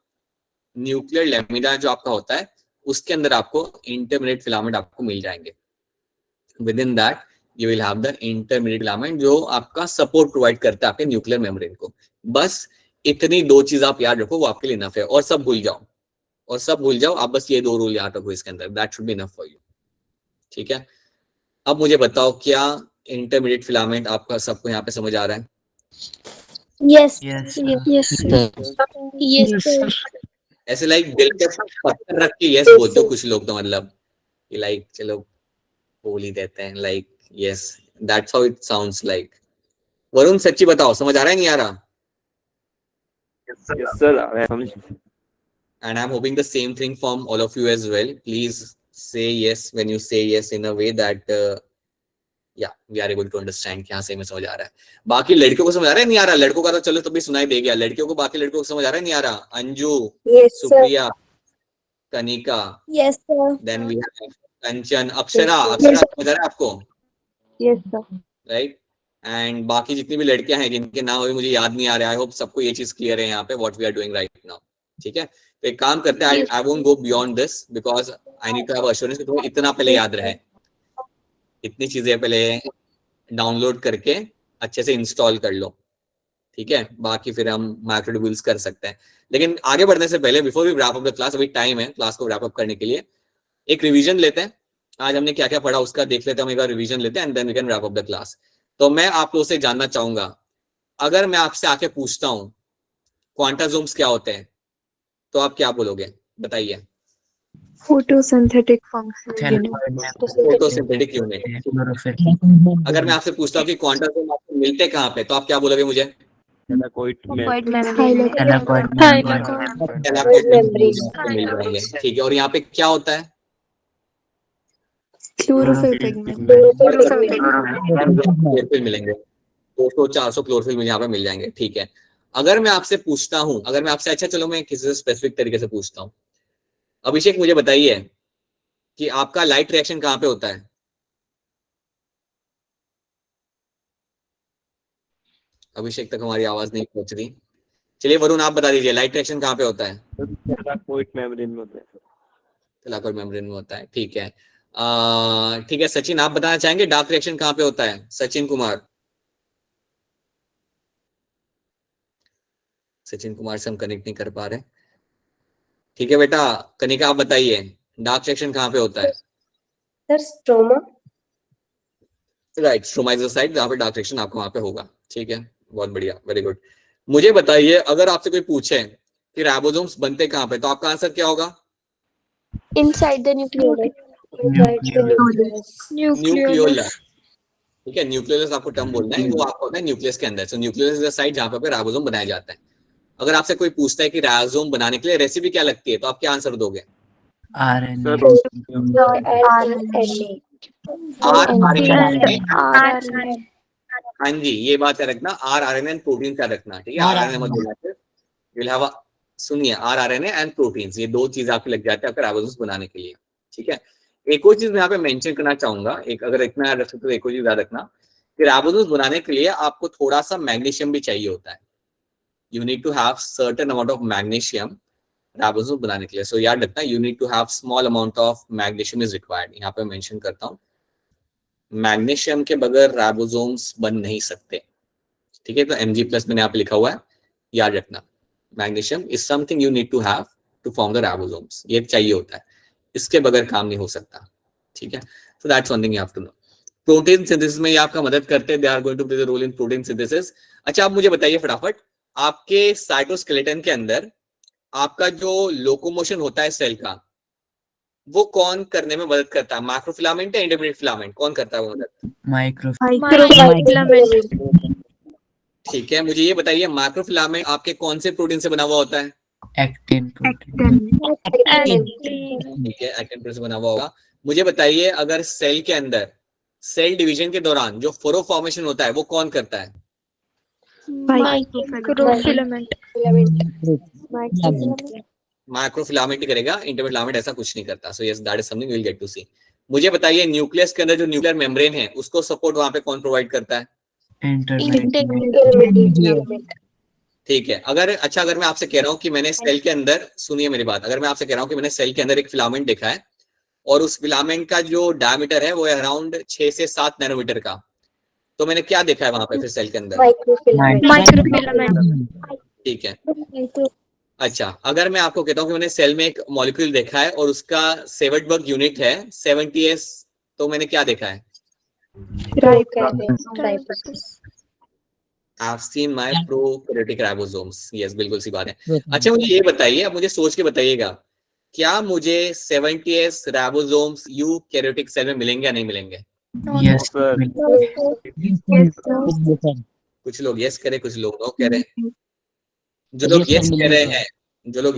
जो आपका होता है उसके अंदर आपको इंटरमीडिएट फिलामेंट आपको मिल जाएंगे। With in that you will have the intermediate filament जो आपका सपोर्ट प्रोवाइड करता है आपके न्यूक्लियर मेम्ब्रेन को। बस इतनी दो चीज आप याद रखो, वो आपके लिए इनफ है। और सब भूल जाओ, आप बस ये दो रूल याद रखो इसके अंदर, that should be enough for you. ठीक है, अब मुझे बताओ क्या इंटरमीडिएट फिलामेंट आपका सबको यहाँ पे समझ आ रहा है? Yes. Yes. Yes. Yes, sir. ऐसे लाइक दिल पे पत्थर रख के यस बोलते हो कुछ लोग, तो मतलब लाइक चलो बोल ही देते हैं, like yes, that's how it sounds like. Varun सच्ची बताओ, समझ आ रहा है नहीं आ रहा? Yes, sir. I am. And I'm hoping the same thing from all of you as well. Please say yes when you say yes in a way that yeah, we are able to understand कि हाँ सही में समझ आ रहा है। बाकी लड़कियों को समझ आ रहा है नहीं आ रहा? लड़कों का तो चलो तभी सुनाई दे गया, लड़कियों को, बाकी लड़कों को समझ आ रहा है नहीं आ रहा? Anju, Yes, sir. Supriya, Kanika, Yes, sir. Then we have Kanchan, Akshara समझ आ रहा है आपको? Yes, sir. राइट। एंड बाकी जितनी भी लड़कियां हैं जिनके नाम अभी मुझे याद नहीं आ रहा है, आई होप सबको ये चीज क्लियर है यहाँ पे what we are doing right now. ठीक है, तो एक काम करते हैं, I won't go beyond this because I need to have assurance कि तुम्हें इतना पहले याद रहे, इतनी चीजें पहले डाउनलोड करके अच्छे से इंस्टॉल कर लो। ठीक है, बाकी फिर हम माइक्रोट्यूब्यूल्स कर सकते हैं। लेकिन आगे बढ़ने से पहले, before we wrap up the class, अभी टाइम है क्लास को रैप अप करने के लिए, एक रिवीजन लेते हैं। आज हमने क्या क्या पढ़ा उसका देख लेते हैं, हम एक बार रिवीजन लेते हैं and then we can wrap up the class. तो मैं आप लोगों से जानना चाहूंगा, अगर मैं आपसे आके पूछता हूँ क्वांटाजोम्स क्या होते हैं, तो आप क्या बोलोगे? बताइए। Photosynthetic function. Photosynthetic unit. Chlorophyll. अगर मैं आपसे पूछता हूँ कि क्वांटाजोम आपको मिलते कहाँ पे, तो आप क्या बोलोगे मुझे? Thylakoid membrane. Thylakoid Thylakoid membrane मिल जाएंगे। ठीक है, और यहाँ पे क्या होता है? Chlorophyll pigment. क्लोरोफिल मिलेंगे, 200-400 क्लोरोफिल यहाँ पे मिल जाएंगे। ठीक है, अगर मैं आपसे पूछता हूँ, अगर मैं आपसे, अच्छा चलो मैं किसी से स्पेसिफिक तरीके से पूछता हूँ, अभिषेक मुझे बताइए कि आपका लाइट रिएक्शन कहाँ पे होता है? अभिषेक तक हमारी आवाज नहीं पहुंच रही। चलिए वरुण आप बता दीजिए, लाइट रिएक्शन कहाँ पे होता है? Thylakoid membrane में होता है। थैलाकोइड मेम्ब्रेन में होता है। ठीक है, ठीक है, सचिन आप बताना चाहेंगे डार्क रिएक्शन कहाँ पे होता है? सचिन कुमार से हम कनेक्ट नहीं कर पा रहे। ठीक है बेटा, कनिका आप बताइए डार्क रिएक्शन कहाँ पे होता है? Sir stroma. Right, stroma is the site जहाँ पे डार्क रिएक्शन आपको वहां पे होगा। ठीक है, बहुत बढ़िया, वेरी गुड। मुझे बताइए, अगर आपसे कोई पूछे कि राइबोसोम्स बनते कहाँ पे, तो आपका आंसर क्या होगा? Inside the nucleolus. न्यूक्लियोलस। ठीक है, न्यूक्लियोलस आपको टर्म बोलना है, वो आपका होता है न्यूक्लियस के अंदर। सो न्यूक्लियोलस इज द साइट जहाँ पे राइबोसोम बनाया जाता है। अगर आपसे कोई पूछता है कि राइबोसोम बनाने के लिए रेसिपी क्या लगती है, तो आप क्या आंसर दोगे? RNA. हाँ जी, ये बात है रखना, RNA एंड प्रोटीन का रखना। ठीक है, RNA मत बोलना, विल हैव सुनिए, RNA एंड प्रोटीन्स, ये दो चीज आपकी लग जाती है आपके राइबोसोम्स बनाने के लिए। ठीक है, एक और चीज मैं यहाँ पे मेंशन करना चाहूंगा, एक अगर इतना याद रख सकते हो, एक और चीज याद रखना कि राइबोसोम्स बनाने के लिए आपको थोड़ा सा मैग्नीशियम भी चाहिए होता है। You need to have certain amount of magnesium ribosome बनाने के लिए। सो याद रखना, you need to have small amount of magnesium is required. यहाँ पे मेंशन करता हूँ, मैग्नीशियम के बगैर राइबोसोम्स बन नहीं सकते। ठीक है, तो Mg+ मैंने यहाँ पे लिखा हुआ है, याद रखना। Magnesium is something you need to have to form the ribosomes, ये चाहिए होता है, इसके बगैर काम नहीं हो सकता। ठीक है, so that's one thing you have to know. Protein synthesis में ये आपका मदद करते हैं, they are going to play the role in protein synthesis. अच्छा, आप मुझे बताइए फटाफट, आपके साइटोस्केलेटन के अंदर आपका जो लोकोमोशन होता है सेल का, वो कौन करने में मदद करता है? माइक्रोफिलामेंट या इंटरमीडिएट फिलामेंट, कौन करता है वो मदद? माइक्रोफिलामेंट। ठीक है, मुझे ये बताइए, माइक्रोफिलामेंट आपके कौन से प्रोटीन से बना हुआ होता है? Actin protein. ठीक है, एक्टिन प्रोटीन से बना हुआ होगा। मुझे बताइए, अगर सेल के अंदर सेल डिवीजन के दौरान जो फोरो फॉर्मेशन होता है, वो कौन करता है? Microfilament. माइक्रोफिलामेंट ही करेगा, इंटरमीडिएट फिलामेंट ऐसा कुछ नहीं करता। So yes, that is something we will get to see. मुझे बताइए, न्यूक्लियस के अंदर जो न्यूक्लियर मेम्ब्रेन है, उसको सपोर्ट वहां पे कौन प्रोवाइड करता है? Intermediate. ठीक है। अगर मैं आपसे कह रहा हूँ कि मैंने सेल के अंदर, सुनिए मेरी बात, अगर मैं आपसे कह रहा हूँ कि मैंने सेल के अंदर एक फिलामेंट देखा है और उस फिलामेंट का जो डायमीटर है वो है अराउंड 6 से 7 नैनोमीटर का, तो मैंने क्या देखा है वहां पे फिर सेल के अंदर? Microfilament. Microfilament. ठीक है। अच्छा, अगर मैं आपको कहता हूँ कि मैंने सेल में एक मॉलिक्यूल देखा है और उसका सेवर्टबर्ग यूनिट है 70s, तो मैंने क्या देखा है? I've seen my prokaryotic ribosomes. Yes, बिल्कुल सी बात है। अच्छा मुझे ये बताइए, अब मुझे सोच के बताइएगा, क्या मुझे 70s राइबोसोम्स यूकैरियोटिक सेल में मिलेंगे या नहीं मिलेंगे? Yes, sir. कुछ लोग यस कह रहे, कुछ लोग नो कह रहे हैं। जो लोग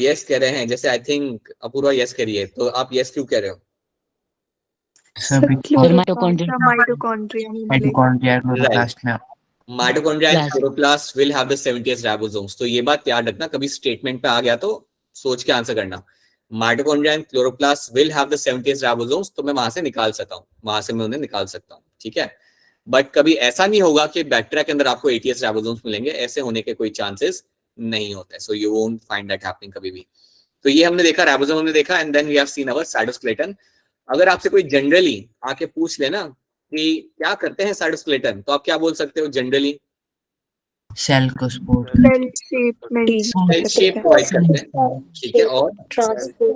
यस कह रहे हैं, जैसे आई थिंक अपूर्वा यस करिए, तो आप यस क्यों कह रहे हो? Mitochondria and chloroplast will have the 70s ribosomes. तो ये बात याद रखना, कभी स्टेटमेंट पे आ गया तो सोच के आंसर करना। Mitochondria and chloroplast will have the 70s ribosomes, तो मैं वहां से निकाल सकता हूँ, ठीक है। बट कभी ऐसा नहीं होगा कि बैक्टीरिया के अंदर आपको 80s राइबोसोम्स मिलेंगे, ऐसे होने के कोई चांसेस नहीं होते। So you won't find that happening कभी भी। तो ये हमने देखा, राइबोसोम हमने देखा, and then we have seen our cytoskeleton. अगर आपसे कोई जनरली आके पूछ लेना कि क्या करते हैं साइटोस्केलेटन, तो आप क्या बोल सकते हो जनरली? सेल को सपोर्ट सेल शेप प्रोवाइड करते हैं, ठीक है। और Transport.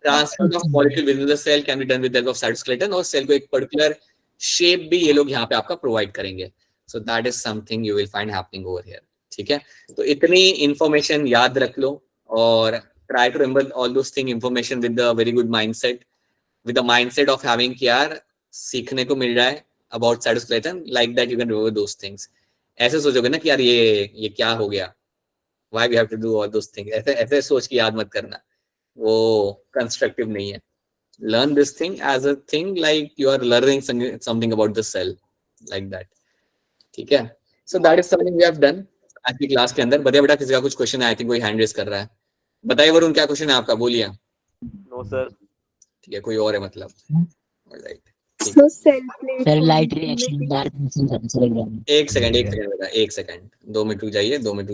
Transport of molecule within the cell can be done with the help of cytoskeleton, और सेल को एक पर्टिकुलर शेप भी ये लोग यहाँ पे आपका प्रोवाइड करेंगे। So that is something you will find happening over here, ठीक है। तो इतनी इंफॉर्मेशन याद रख लो और try to remember all those thing information with the very good mindset, with the mindset of having कि यार सीखने को मिल रहा है about cytoskeleton, like that you can remember those things. ऐसे सोचोगे ना कि यार ये क्या हो गया, why we have to do all those things, ऐसे सोच के याद मत करना, वो कंस्ट्रक्टिव नहीं है। Learn this thing as a thing like you are learning something about the cell, like that, ठीक है। So that is something we have done आज की क्लास के अंदर। बताइए बेटा, किसी का कुछ क्वेश्चन है? आई थिंक कोई हैंड रेज कर रहा है। बताइए वरुण, क्या क्वेश्चन है आपका? बोलिए। No, sir. ठीक है, कोई और है मतलब? Alright, So cell plate. Sir light reaction dark एक सेकंड बेटा, 1 सेकंड, 2 मिनट रुक जाइए, 2 मिनट।